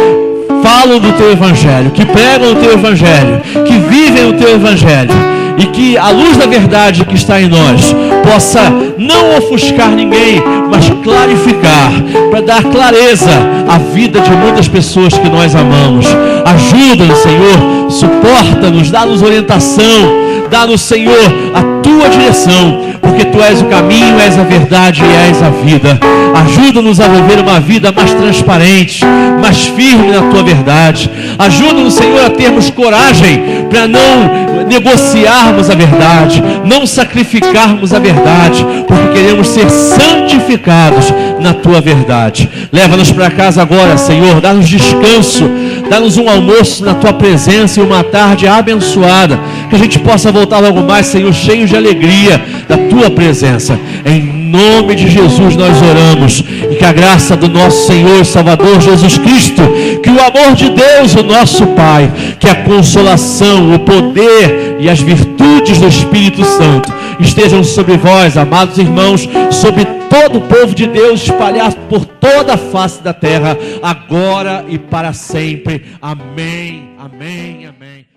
falam do Teu Evangelho, que pregam o Teu Evangelho, que vivem o Teu Evangelho, e que a luz da verdade que está em nós possa não ofuscar ninguém, mas clarificar, para dar clareza à vida de muitas pessoas que nós amamos. Ajuda-nos, Senhor, suporta-nos, dá-nos orientação, dá-nos, Senhor, a Tua direção, porque Tu és o caminho, és a verdade e és a vida. Ajuda-nos a viver uma vida mais transparente, mais firme na Tua verdade. Ajuda-nos, Senhor, a termos coragem para não negociarmos a verdade, não sacrificarmos a verdade, porque queremos ser santificados na Tua verdade. Leva-nos para casa agora, Senhor, dá-nos descanso, dá-nos um almoço na Tua presença e uma tarde abençoada, que a gente possa voltar logo mais, Senhor, cheios de alegria da Tua presença. Em nome de Jesus nós oramos, e que a graça do nosso Senhor e Salvador Jesus Cristo, que o amor de Deus, o nosso Pai, que a consolação, o poder e as virtudes do Espírito Santo estejam sobre vós, amados irmãos, sobre todo o povo de Deus espalhado por toda a face da terra, agora e para sempre. Amém, amém, amém.